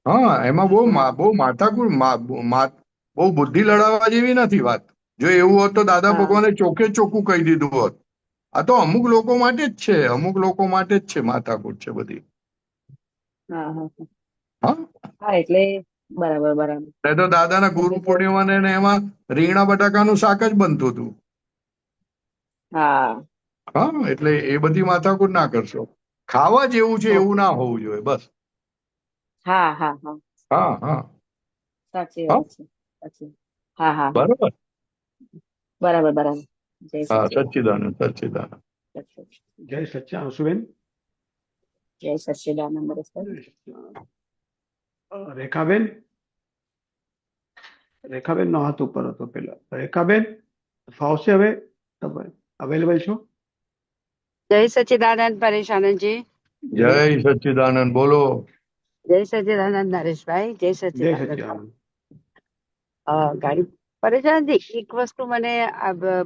Speaker 3: હા, એમાં બહુ માથાકૂટ, બહુ બુદ્ધિ લડાવવા જેવી નથી વાત. જો એવું હોત તો દાદા
Speaker 6: હા
Speaker 3: ભગવાને ચોખ્ખે ચોખ્ખું કહી દીધું હોત. આ તો અમુક લોકો માટે જ છે, અમુક લોકો માટે જ છે માથાકૂટ છે બધી.
Speaker 6: હા હા
Speaker 3: હા,
Speaker 6: હા. એટલે બરાબર બરાબર.
Speaker 3: નહીં તો દાદાના ગુરુ
Speaker 6: એટલે તો
Speaker 3: પૂર્ણિમાને એમાં રીંગણા બટાકાનું શાક જ બનતું હતું.
Speaker 6: હા
Speaker 3: હા, એટલે એ બધી માથાકૂટ ના કરશો. ખાવા જેવું છે એવું
Speaker 6: ઓકે.
Speaker 3: ના હોવું જોઈએ, બસ.
Speaker 6: હા હા હા.
Speaker 3: હા હા
Speaker 6: સાચી
Speaker 3: હા,
Speaker 6: વાત છે. સાચી. હા હા હા.
Speaker 3: બરોબર.
Speaker 6: બરાબર બરાબર. જય
Speaker 3: હા,
Speaker 6: સચ્ચિદાનંદ.
Speaker 3: સચ્ચિદાનંદ સચ્ચિદાનંદ.
Speaker 1: જય સચ્ચિદાનંદ. આંશુબેન.
Speaker 6: જય સચ્ચિદાનંદ. સર.
Speaker 1: જય સચ્ચિદાનંદ. રેખાબેન. રેખાબેન નો હાથ ઉપર હતો પેલા. રેખાબેન, ફાવશે હવે? તમે અવેલેબલ છો?
Speaker 7: જય સચ્ચિદાનંદ પરેશાનંદજી.
Speaker 3: જય સચ્ચિદાનંદ. બોલો.
Speaker 7: જય સચ્ચિદાનંદ નરેશભાઈ. જય
Speaker 1: જય
Speaker 7: સચ્ચિદાનંદ.
Speaker 1: સચ્ચિદાનંદ.
Speaker 7: ગાડી પરેશાનંદજી, એક વસ્તુ મને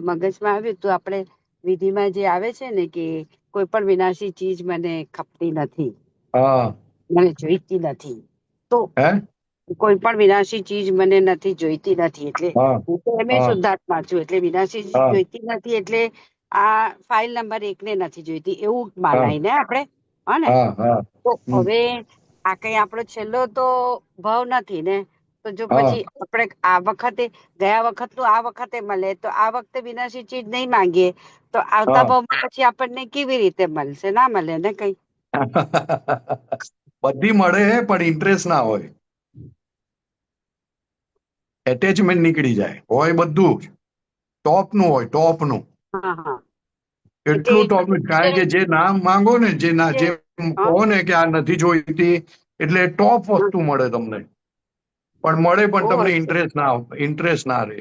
Speaker 7: મગજમાં આવ્યું તો આપણે વિધિમાં જે આવે છે ને કે કોઈ પણ વિનાશી ચીજ મને ખપતી નથી,
Speaker 3: હા.
Speaker 7: મને જોઈતી નથી. તો
Speaker 3: હે.
Speaker 7: કોઈ પણ વિનાશી ચીજ મને નથી જોઈતી નથી, એટલે
Speaker 3: હા
Speaker 7: હું તો એમ
Speaker 3: હા
Speaker 7: શુદ્ધાત્મા છું, એટલે વિનાશી ચીજ
Speaker 3: હા
Speaker 7: જોઈતી નથી, એટલે આ ફાઇલ નંબર 1 ને નથી જોઈતી એવું
Speaker 3: હા
Speaker 7: માનાય ને આપણે. હા ને.
Speaker 3: હા હા
Speaker 7: તો
Speaker 3: હમ.
Speaker 7: હવે આ કઈ આપણો છેલ્લો તો ભાવ નથી ને, તો જો
Speaker 3: હા
Speaker 7: પછી આપણે આ વખતે ગયા વખતનું આ વખતે મળે તો આ વખતે વિનાશી ચીજ નહીં માંગીએ તો આવતા
Speaker 3: હા
Speaker 7: ભાવમાં પછી આપણને કેવી રીતે મળશે? ના મળે ને કઈ.
Speaker 3: બધી મળે પણ ઇન્ટરેસ્ટ ના હોય, એટેચમેન્ટ નીકળી જાય, હોય બધું જ ટોપનું હોય, ટોપનું
Speaker 7: હા હા એટલે
Speaker 3: એટલું ટોપનું. કારણ કે જે નામ માંગો ને, જે ના જે
Speaker 7: હા
Speaker 3: કહો ને કે આ નથી જોઈતી, એટલે ટોપ વસ્તુ મળે તમને. પણ મળે પણ
Speaker 7: ઓહ
Speaker 3: તમને
Speaker 7: અચ્છા.
Speaker 3: ઇન્ટરેસ્ટ ના રહે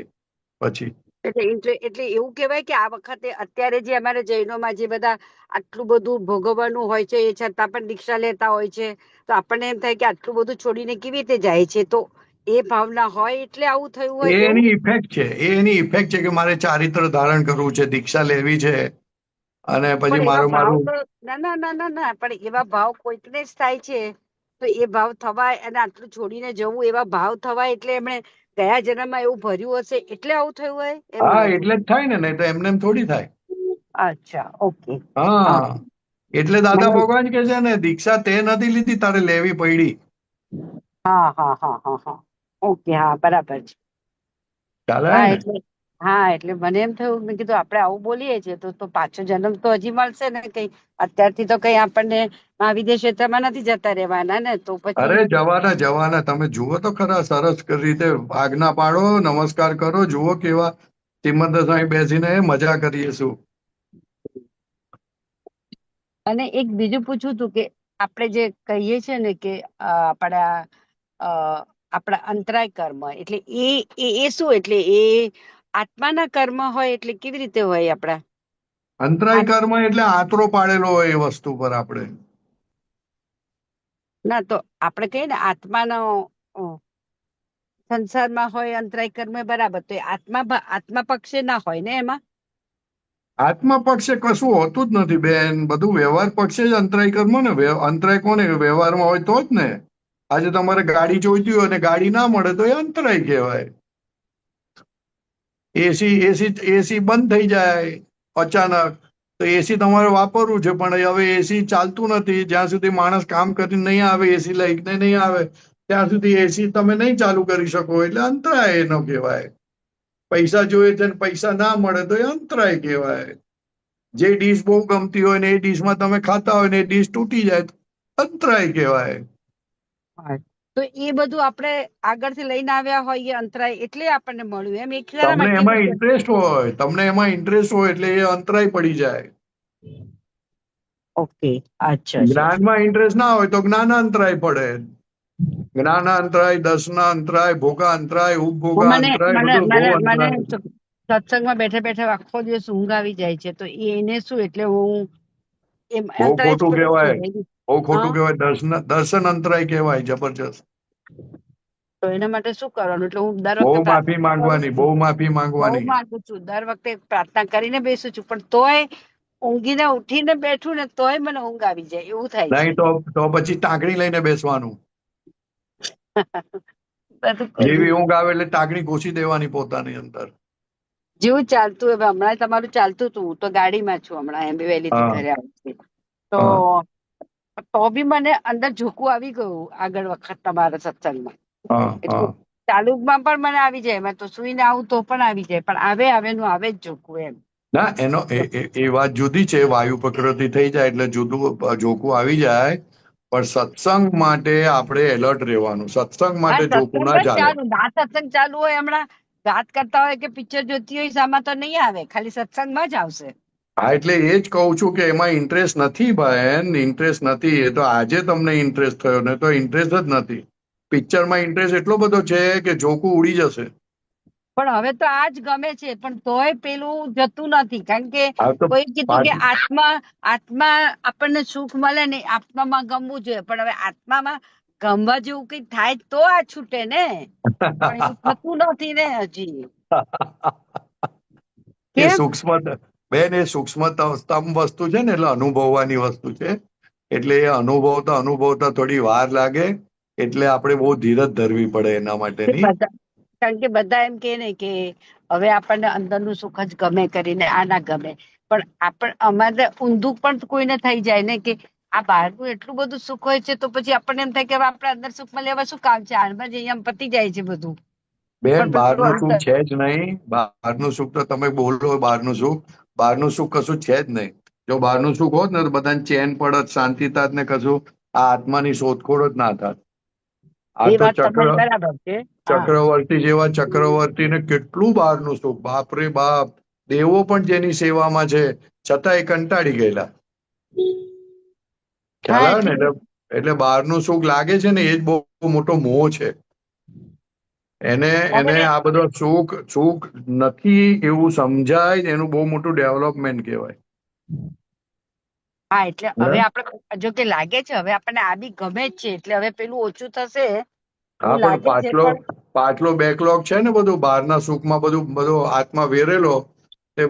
Speaker 3: પછી.
Speaker 7: એટલે એવું કહેવાય કે આ વખતે અત્યારે જે અમારે જૈનોમાં જે બધા આટલું બધું ભોગવવાનું હોય છે એ છતાં પણ દીક્ષા લેતા હોય છે, તો આપણને એમ થાય કે આટલું બધું છોડીને કેવી રીતે જાય છે, તો એ ભાવના હોય એટલે આવું થયું
Speaker 3: એ
Speaker 7: હોય એવું.
Speaker 3: એની ઇફેક્ટ છે, એ એની ઇફેક્ટ છે કે મારે ચારિત્ર ધારણ કરવું છે, દીક્ષા લેવી છે, અને પછી
Speaker 7: પણ એવા ભાવ
Speaker 3: મારું
Speaker 7: તો ના ના ના ના ના પણ એવા ભાવ કોઈકને જ થાય છે, તો એ ભાવ થવાય અને આટલું છોડીને જવું, એવા ભાવ થવાય એટલે એમણે ગયા જન્મમાં એવું ભર્યું હશે એટલે આવું થયું હોય એમ
Speaker 3: હા
Speaker 7: મને
Speaker 3: એટલે જ થાય ને, નહીં તો એમને એમ થોડી થાય.
Speaker 7: અચ્છા ઓકે. હા
Speaker 3: હા એટલે દાદા
Speaker 7: મને
Speaker 3: ભગવાન કે છે ને, દીક્ષા તે નથી લીધી, તારે લેવી પડી.
Speaker 7: હા હા હા હા હા ઓકે હા બરાબર છે.
Speaker 3: ખ્યાલ
Speaker 7: હા
Speaker 3: આવે ને?
Speaker 7: એટલે હા એટલે મને એમ થયું, મેં કીધું આપણે આવું બોલીએ છીએ તો પાછો જન્મ તો હજી મળશે ને કઈ. અત્યારથી તો કઈ આપણને મહાવિદ્ય ક્ષેત્રમાં નથી જતા રહેવાના ને, તો પછી
Speaker 3: અરે જવાના તમે જુઓ તો ખરા, સરસ રીતે આજ્ઞા પાડો, નમસ્કાર કરો, જુઓ કેવા સિમંદર સ્વામી બેસીને મજા કરીએ શું.
Speaker 7: અને એક બીજું પૂછવું હતું કે આપણે જે કહીએ છીએ ને કે આપણા અંતરાય કર્મ એટલે એ શું, એટલે એ આત્માના કર્મ હોય એટલે કેવી રીતે હોય આપણા?
Speaker 3: અંતરાય કર્મ એટલે આતરો પાડેલો હોય એ વસ્તુ પર આપણે.
Speaker 7: ના તો આપણે કહીએ ને આત્માનો સંસારમાં હોય અંતરાય કર્મ, બરાબર, તો એ આત્મા પક્ષે ના હોય ને એમાં?
Speaker 3: આત્મા પક્ષે કશું હોતું જ નથી બેન, બધું વ્યવહાર પક્ષે જ અંતરાય કર્મ ને. અંતરાય કોને વ્યવહારમાં હોય તો જ ને. આજે તમારે ગાડી જોઈતી હોય અને ગાડી ના મળે તો એ અંતરાય કહેવાય. એસી બંધ થઈ જાય અચાનક, તો એસી તમારે વાપરવું છે, પણ હવે એસી ચાલતું નથી. જ્યાં સુધી માણસ કામ કરીને નહીં આવે, એસી લઈને નહીં આવે, ત્યાં સુધી એસી તમે નહીં ચાલુ કરી શકો, એટલે અંતરાય એનો કહેવાય. પૈસા જોઈએ છે ને પૈસા ના મળે તો એ અંતરાય કહેવાય. જે ડીશ બહુ ગમતી હોય ને એ ડીશમાં તમે ખાતા હોય ને એ ડીશ તૂટી જાય તો અંતરાય કહેવાય.
Speaker 7: તો એ બધું આપણે આગળથી લઈને આવ્યા હોય એ અંતરાય એટલે આપણને મળ્યું એમ? એક
Speaker 3: તમને
Speaker 7: કેવી
Speaker 3: એમાં
Speaker 7: રીતે?
Speaker 3: ઇન્ટરેસ્ટ હોય એટલે એ અંતરાય પડી જાય.
Speaker 7: ઓકે અચ્છા અચ્છા.
Speaker 3: જ્ઞાનમાં ઇન્ટરેસ્ટ ના હોય તો જ્ઞાનાંતરાય પડે. જ્ઞાનાંતરાય, દર્શના અંતરાય, ભોગા અંતરાય, ઉપભોગા
Speaker 7: મને
Speaker 3: અંતરાય,
Speaker 7: મને
Speaker 3: બધું બહુ
Speaker 7: મને મને
Speaker 3: અંતરાય.
Speaker 7: સત્સંગમાં બેઠા બેઠા આખો દિવસ ઊંઘ આવી જાય છે, તો એને શું, એટલે હું એમ
Speaker 3: બહુ
Speaker 7: અંતરાય
Speaker 3: ખોટું
Speaker 7: બધું
Speaker 3: કહેવાય,
Speaker 7: છે.
Speaker 3: બહુ
Speaker 7: હા
Speaker 3: ખોટું કહેવાય. દર્શન અંતરાય કહેવાય, જબરજસ્ત.
Speaker 7: તો એના માટે શું કરવાનું? એટલે હું દર
Speaker 3: બહુ
Speaker 7: વખતે
Speaker 3: માફી
Speaker 7: પ્રાર્થના કરું
Speaker 3: માંગવાની, બહુ
Speaker 7: છું,
Speaker 3: માફી
Speaker 7: બહુ
Speaker 3: માંગવાની.
Speaker 7: માંગુ છું, દર વખતે પ્રાર્થના કરીને બેસું છું, પણ તોય ઊંઘીને ઉઠીને બેઠું ને તોય મને ઊંઘ આવી જાય એવું થાય છે.
Speaker 3: નહીં તો પછી ટાંકણી લઈને બેસવાનું.
Speaker 7: બધું કર્યું.
Speaker 3: જેવી ઊંઘ આવે એટલે ટાંકણી ઘૂસી દેવાની પોતાની અંદર.
Speaker 7: જેવું ચાલતું, હવે હમણાં તમારું ચાલતું હતું, હું તો ગાડીમાં છું હમણાં, એમ વહેલીથી
Speaker 3: હા
Speaker 7: ઘરે આવી તો
Speaker 3: હા
Speaker 7: બી મને અંદર ઝોકું આવી ગયું આગળ વખત તમારા સત્સંગમાં.
Speaker 3: હા
Speaker 7: એટલે
Speaker 3: હા
Speaker 7: ચાલુમાં પણ મને આવી જાય, મેં તો સુઈને આવું તો પણ આવી જાય, પણ આવે નું આવે જ ઝોકું એમ.
Speaker 3: ના એ વાત જુદી છે. વાયુ પ્રકૃતિ થઈ જાય એટલે જુદું જોખું આવી જાય. પણ સત્સંગ માટે આપણે એલર્ટ રહેવાનું. સત્સંગ
Speaker 7: હા
Speaker 3: માટે જોખું
Speaker 7: સત્સંગ
Speaker 3: ના
Speaker 7: જ
Speaker 3: ચાલે.
Speaker 7: ચાલુ, ના સત્સંગ ચાલુ હોય હમણાં વાત કરતા હોય કે પિક્ચર જોતી હોય, સામાં તો નહીં આવે, ખાલી સત્સંગમાં જ આવશે.
Speaker 3: હા એટલે એ જ કહું છું કે એમાં ઇન્ટરેસ્ટ નથી બહેન, ઇન્ટરેસ્ટ નથી. એ તો આજે તમને ઇન્ટરેસ્ટ થયો, ને તો ઇન્ટરેસ્ટ જ નથી. પિક્ચરમાં ઇન્ટરેસ્ટ એટલો બધો છે કે જોખું ઉડી જશે.
Speaker 7: પણ હવે તો આ જ ગમે છે, પણ તોય પેલું જતું નથી, કારણ કે
Speaker 3: આ તો
Speaker 7: કોઈ કીધું કે
Speaker 3: પાછું
Speaker 7: આત્મા આપણને સુખ મળે ને, આત્મામાં ગમવું જોઈએ, પણ હવે આત્મામાં ગમવા જેવું કઈ થાય તો આ છૂટે ને, પણ એવું થતું નથી ને હજી.
Speaker 3: એ
Speaker 7: કેમ?
Speaker 3: સૂક્ષ્મ બેન, એ સૂક્ષ્મતમ વસ્તુ છે ને, એટલે અનુભવવાની વસ્તુ છે. એટલે એ અનુભવતા થોડી વાર લાગે. એટલે આપણે બહુ ધીરજ ધરવી પડે એના માટેની.
Speaker 7: કારણ કે બધા એમ કે ને કે હવે આપણને અંદરનું સુખ જ ગમે કરીને આ ના ગમે, પણ અમારે ઊંધું પણ કોઈને થઈ જાય ને કે આ બહારનું એટલું બધું સુખ હોય છે તો પછી આપણને એમ થાય કે હવે આપણે અંદર સુખમાં લેવા શું કામ છે, હાલમાં જ અહીંયા પતી જાય છે બધું.
Speaker 3: બેન,
Speaker 7: પણ
Speaker 3: બહારનું
Speaker 7: પેલું
Speaker 3: સુખ
Speaker 7: અંદર
Speaker 3: છે જ નહીં. બહારનું સુખ તો તમે બોલો બહારનું સુખ કશું છે જ નહીં. જો બહારનું સુખ હોત ને તો બધાને ચેન પડત, શાંતિ થાત ને કશું આ આત્માની શોધખોળ જ ના થાત. આ
Speaker 7: એ
Speaker 3: તો
Speaker 7: વાત તમારી બરાબર છે. હા,
Speaker 3: ચક્રવર્તી જેવા ચક્રવર્તીને કેટલું બહારનું સુખ, બાપ રે બાપ. દેવો પણ જેની સેવામાં છે છતાં એ કંટાળી ગયેલા. ખ્યાલ
Speaker 7: હા,
Speaker 3: આવે ને? એટલે બહારનું સુખ લાગે છે ને એ જ બહુ મોટો મોહ છે. એને
Speaker 7: હવે
Speaker 3: આ બધો સુખ નથી એવું સમજાય એનું બહુ મોટું ડેવલપમેન્ટ કહેવાય.
Speaker 7: હા, એટલે હવે આપણે જો કે લાગે છે હવે આપણને આ બી ગમે જ છે એટલે હવે પેલું ઓછું થશે
Speaker 3: હા,
Speaker 7: એવું
Speaker 3: પણ
Speaker 7: લાગે છે. પણ
Speaker 3: પાછલો બેકલોગ છે ને બધું બહારના સુખમાં બધો આત્મા વેરેલો તે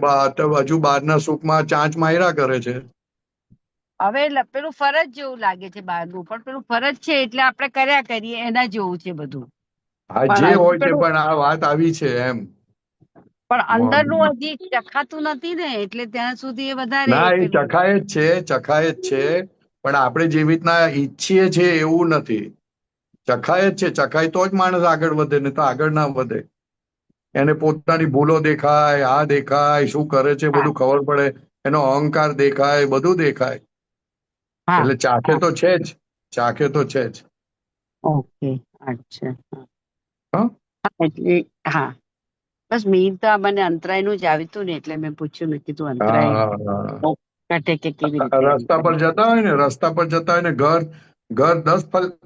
Speaker 3: હજુ બહારના સુખમાં ચાંચ માર્યા કરે છે.
Speaker 7: હવે પેલું ફરજ જેવું લાગે છે બહારનું, પણ પેલું ફરજ છે એટલે આપણે કર્યા કરીએ એના જેવું છે બધું.
Speaker 3: હા, જે
Speaker 7: પણ હજી
Speaker 3: હોય તે, પણ આ વાત આવી છે એમ.
Speaker 7: પણ અંદરનું હજી ચખાતું નથી ને એટલે ત્યાં સુધી એ વધારે
Speaker 3: ના, એ
Speaker 7: પેલું.
Speaker 3: ચખાય જ છે પણ આપણે જેવી રીતના ઈચ્છીએ છીએ એવું નથી. ચખાય તો જ માણસ આગળ વધે, ને તો આગળ ના વધે. એને પોતાની ભૂલો દેખાય, આ દેખાય, શું કરે છે
Speaker 7: હા,
Speaker 3: બધું ખબર પડે, એનો અહંકાર દેખાય, બધું દેખાય.
Speaker 7: હા,
Speaker 3: એટલે ચાખે
Speaker 7: હા.
Speaker 3: તો છે જ. ચાખે તો છે જ.
Speaker 7: ઓકે, અચ્છા.
Speaker 3: હા,
Speaker 7: એટલે હા, બસ મેં તો આ મને અંતરાયનું જ આવ્યું હતું ને એટલે મેં પૂછ્યું, મેં કીધું અંતરાય
Speaker 3: હા.
Speaker 7: કાઢે કે કેવી રીતે એમ
Speaker 3: રસ્તા પર જતા હોય ને ઘર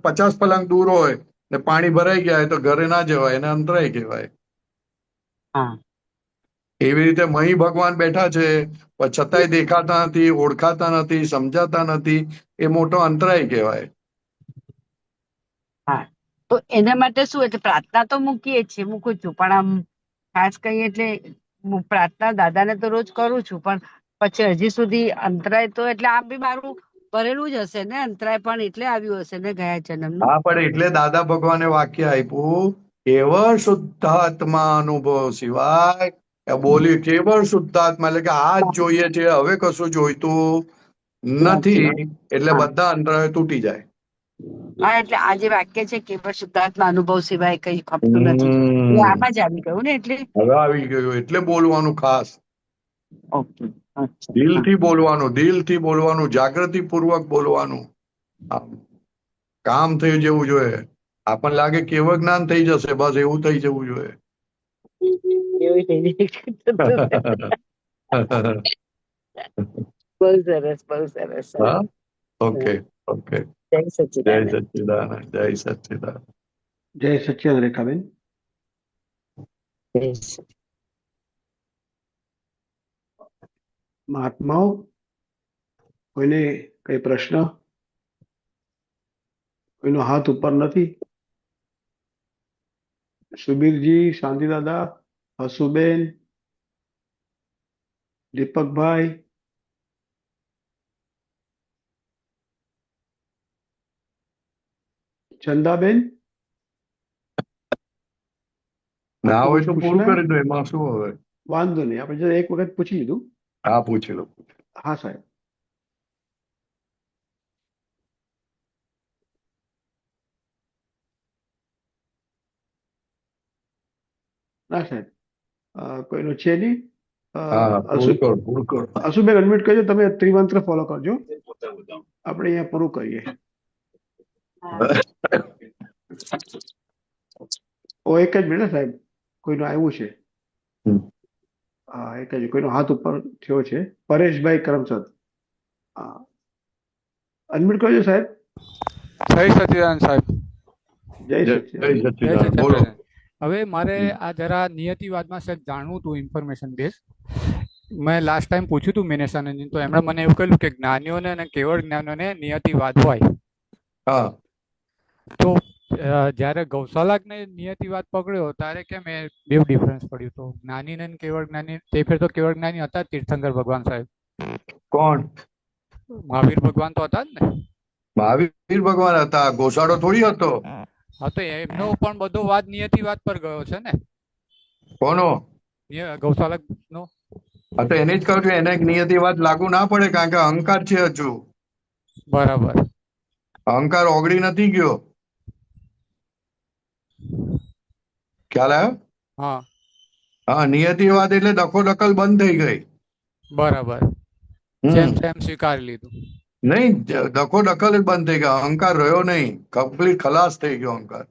Speaker 3: 50 ફલાંગ દૂર હોય ને પાણી ભરાઈ ગયા હોય તો ઘરે ના જવાય, એને અંતરાય કહેવાય.
Speaker 7: હા,
Speaker 3: એવી રીતે મહી ભગવાન બેઠા છે પણ છતાંય દેખાતા નથી, ઓળખાતા નથી, સમજાતા નથી. એ મોટો અંતરાય કહેવાય.
Speaker 7: હા. તો એના માટે શું એટલે પ્રાર્થના તો મૂકીએ છીએ, મૂકું છું, પણ આમ ખાસ કહીએ એટલે હું પ્રાર્થના દાદાને તો રોજ કરું છું, પણ પછી હજી સુધી અંતરાય તો એટલે આમ બી મારું ભરેલું જ હશે ને અંતરાય, પણ એટલે આવ્યું હશે ને ગયા જન્મનું.
Speaker 3: હા, પણ એટલે દાદા ભગવાને વાક્ય આપ્યું, કેવળ શુદ્ધાત્મા અનુભવ સિવાય બોલ્યું. કેવળ શુદ્ધાત્મા એટલે કે આ જ જોઈએ છે, હવે કશું જોઈતું નથી. એટલે
Speaker 7: હા,
Speaker 3: બધા અંતરાયો તૂટી જાય.
Speaker 7: હા, એટલે આ જે વાક્ય છે કેવળ શુદ્ધાત્મા અનુભવ સિવાય કઈ ખપતું નથી, એ
Speaker 3: હમ
Speaker 7: આમાં જ આવી ગયું ને એટલે.
Speaker 3: હવે આવી ગયું એટલે બોલવાનું ખાસ.
Speaker 7: ઓકે, અચ્છા.
Speaker 3: દિલથી બોલવાનું, જાગૃતિ પૂર્વક બોલવાનું. આમ કામ થઈ જવું જોઈએ. આપણને લાગે કેવળ જ્ઞાન થઈ જશે, બસ એવું થઈ જવું જોઈએ.
Speaker 7: એવી બહુ સરસ, બહુ સરસ.
Speaker 3: હા, ઓકે.
Speaker 7: જય
Speaker 3: જય
Speaker 7: સચ્ચિદાનંદ.
Speaker 3: સચ્ચિદાનંદ. જય સચ્ચિદાનંદ.
Speaker 1: જય સચ્ચિદાનંદ રેખાબેન.
Speaker 7: જય સચ્ચિદાનંદ.
Speaker 1: મહાત્માઓ, કોઈને કઈ પ્રશ્ન? કોઈનો હાથ ઉપર નથી? સુબીરજી, શાંતિદાદા, હસુબેન, દીપકભાઈ, ચંદાબેન,
Speaker 3: ના હોય તો પૂરું
Speaker 1: પૂછના?
Speaker 3: કરી દો, એમાં શું હવે.
Speaker 1: વાંધો નહીં, આપણે એક વખત પૂછી લીધું.
Speaker 3: હા, પૂછી લો.
Speaker 1: હા સાહેબ. ના સાહેબ, કોઈનો છે નહીં.
Speaker 3: હા, પૂરું કરો.
Speaker 1: અશુબેન અનમ્યુટ કરજો, તમે ત્રિમંત્ર ફોલો કરજો. આપણે અહીંયા પૂરું કરીએ. એક જ મિનિટ સાહેબ, કોઈનું આવ્યું છે. હા, એક જ કોઈનો હાથ ઉપર થયો છે. પરેશભાઈ કરમચંદ, હા, અનમ્યુટ કરજો સાહેબ.
Speaker 8: જય સચિદાનંદ સાહેબ.
Speaker 1: જય સચ્ચિદાનંદ.
Speaker 3: બોલો.
Speaker 8: હવે મારે આ જરા નિયતિવાદમાં સાહેબ જાણવું હતું, ઇન્ફોર્મેશન બેઝ. મેં લાસ્ટ ટાઈમ પૂછ્યું હતું મિનેશાનંદજી, તો એમણે મને એવું કહ્યું કે જ્ઞાનીઓને અને કેવળ જ્ઞાનીઓને નિયતિવાદ હોય.
Speaker 3: હા,
Speaker 8: તો જ્યારે ગૌશાલાને નિયતિવાદ પકડ્યો ત્યારે કેમ એ બે ડિફરન્સ પડ્યું? તો જ્ઞાની ને કેવળ જ્ઞાની, તે ફેર તો કેવળ જ્ઞાની હતા તીર્થંકર ભગવાન સાહેબ.
Speaker 3: કોણ?
Speaker 8: મહાવીર ભગવાન તો હતા જ ને.
Speaker 3: મહાવીર ભગવાન હતા, ગોસાળો થોડી હતો.
Speaker 8: હા, તો એમનો પણ બધો વાદ નિયતિવાદ પર ગયો છે ને.
Speaker 3: કોનો?
Speaker 8: ગૌશાલક નો.
Speaker 3: હા, તો એને જ કહું છું, એને નિયતિવાદ લાગુ ના પડે કારણ કે અહંકાર છે હજુ.
Speaker 8: બરાબર.
Speaker 3: અહંકાર ઓગળી નથી ગયો. ખ્યાલ આવ્યો?
Speaker 8: હા
Speaker 3: હા, નિયતિવાદ એટલે દખોદખલ બંધ થઈ ગઈ.
Speaker 8: બરાબર.
Speaker 3: હમ.
Speaker 8: જેમ તેમ સ્વીકારી લીધું.
Speaker 3: નહીં, દખોદખલ જ બંધ થઈ ગયા. અહંકાર રહ્યો નહીં, કમ્પ્લીટ ખલાસ થઈ ગયો અહંકાર.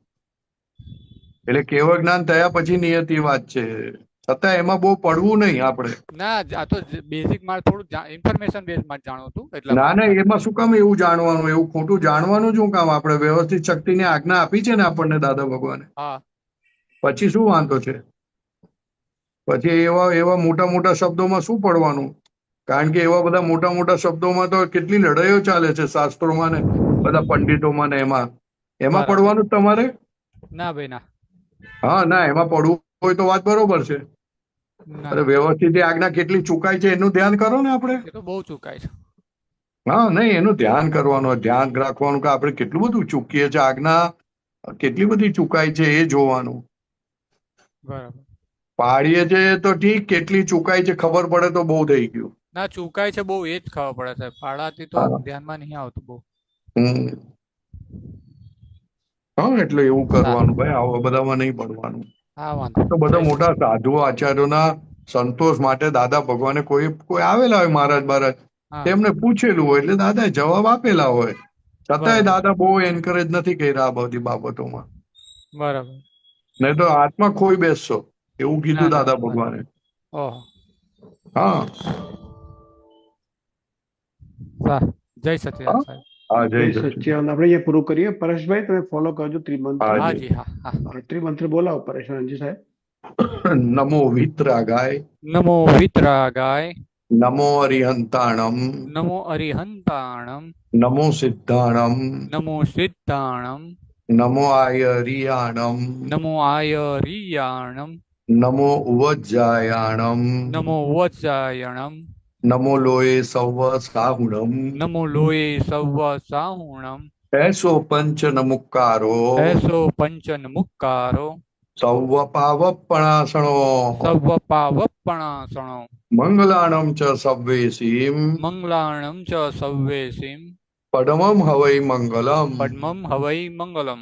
Speaker 3: એટલે કેવળ જ્ઞાન થયા પછી નિયતિવાદ છે. છતાં એમાં બહુ પડવું નહીં આપણે.
Speaker 8: ના આ તો બેઝિક મારે થોડું ઇન્ફોર્મેશન બેઝ માં જાણવું હતું એટલા
Speaker 3: ના
Speaker 8: માટે.
Speaker 3: ના, એમાં શું કામ એવું જાણવાનું? એવું ખોટું જાણવાનું શું કામ? આપણે વ્યવસ્થિત શક્તિની આજ્ઞા આપી છે ને આપણને દાદા ભગવાને.
Speaker 8: હા
Speaker 3: પછી શું વાંધો છે? પછી એવા એવા મોટા મોટા શબ્દોમાં શું પડવાનું? કારણ કે એવા બધા મોટા મોટા શબ્દોમાં તો કેટલી લડાઈઓ ચાલે છે શાસ્ત્રોમાં ને બધા પંડિતોમાં ને એમાં
Speaker 8: બરાબર.
Speaker 3: પડવાનું જ તમારે.
Speaker 8: ના ભાઈ ના.
Speaker 3: હા ના, એમાં પડવું હોય તો વાત બરોબર છે.
Speaker 8: ના
Speaker 3: અરે વ્યવસ્થિત એ આજ્ઞા કેટલી ચૂકાય છે એનું ધ્યાન કરો ને આપણે.
Speaker 8: એ તો બહુ ચૂકાય છે.
Speaker 3: હા નહીં, એનું ધ્યાન કરવાનું, ધ્યાન રાખવાનું કે આપણે કેટલું બધું ચૂકીએ છીએ. આજ્ઞા કેટલી બધી ચૂકાય છે એ જોવાનું.
Speaker 8: બરાબર.
Speaker 3: પાડીએ છે તો ઠીક, કેટલી ચૂકાય છે ખબર પડે તો બહુ થઈ ગયું.
Speaker 8: ના ચૂકાય છે બહુ, એ જ ખબર પડે છે. પાડાથી તો
Speaker 3: હા.
Speaker 8: ધ્યાનમાં નહીં આવતું બહુ.
Speaker 3: હમ. હા, એટલે એવું કરવાનું ભાઈ, આવા બધામાં નહીં પડવાનું.
Speaker 8: હા વાંધો
Speaker 3: તો બધા મોટા સાધુઓ આચાર્યોના સંતોષ માટે દાદા ભગવાને કોઈ કોઈ આવેલા હોય મહારાજ મહારાજ,
Speaker 8: હા
Speaker 3: તેમને પૂછેલું હોય એટલે દાદાએ જવાબ આપેલા હોય. છતાંય
Speaker 8: બરાબર.
Speaker 3: દાદા બહુ એન્કરેજ નથી કર્યા આ બધી બાબતોમાં.
Speaker 8: બરાબર.
Speaker 3: નહીં તો આત્મા ખોઈ બેસશો, એવું કીધું
Speaker 8: ના, ના,
Speaker 3: દાદા
Speaker 8: બરાબર.
Speaker 3: ભગવાને.
Speaker 8: ઓહો.
Speaker 3: હા
Speaker 8: જય સચિદાનંદ
Speaker 3: હા
Speaker 8: સાહેબ.
Speaker 3: હા, જય
Speaker 1: જય
Speaker 3: સચિદાનંદ.
Speaker 1: સચ્ચિદાનંદ. આપણે અહીંયા પૂરું કરીએ. પરેશભાઈ તમે ફોલો કરજો ત્રિમંત્ર.
Speaker 3: હા,
Speaker 8: હા
Speaker 3: જય.
Speaker 8: જી હા હા.
Speaker 1: ત્રિમંત્ર બોલાવો પરેશાનજી સાહેબ.
Speaker 3: નમો વિતરાગાય,
Speaker 8: નમો વિતરાગાય,
Speaker 3: નમો અરિહંતાણમ,
Speaker 8: નમો અરિહંતાણમ,
Speaker 3: નમો સિદ્ધાણમ,
Speaker 8: નમો સિદ્ધાણમ,
Speaker 3: નમો આયરિયાણમ,
Speaker 8: નમો આયરિયાણમ,
Speaker 3: નમો ઉવજ્જાયાણમ,
Speaker 8: નમો વત્સાયણમ,
Speaker 3: નમો લોય સૌવ સાહુણમ,
Speaker 8: નમો લોય સૌવ સાહુણમ,
Speaker 3: એસો પંચ નમુકારો,
Speaker 8: એસો પંચન મુક્કારો,
Speaker 3: સૌવ પાવપણાસણો,
Speaker 8: સૌવ પાવપણાસણો,
Speaker 3: મંગલાણમ ચ સવ્વેસીમ,
Speaker 8: મંગલાણમ ચ સવ્વેસીમ,
Speaker 3: પડમમ હવૈ મંગલમ.
Speaker 8: પદ્મમ હવૈ મંગલમ.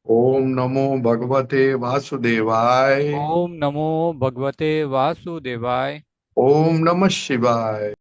Speaker 3: ઓમ નમો ભગવતે વાસુદેવાય.
Speaker 8: ઓમ નમો ભગવતે વાસુદેવાય.
Speaker 3: ઓમ નમઃ શિવાય.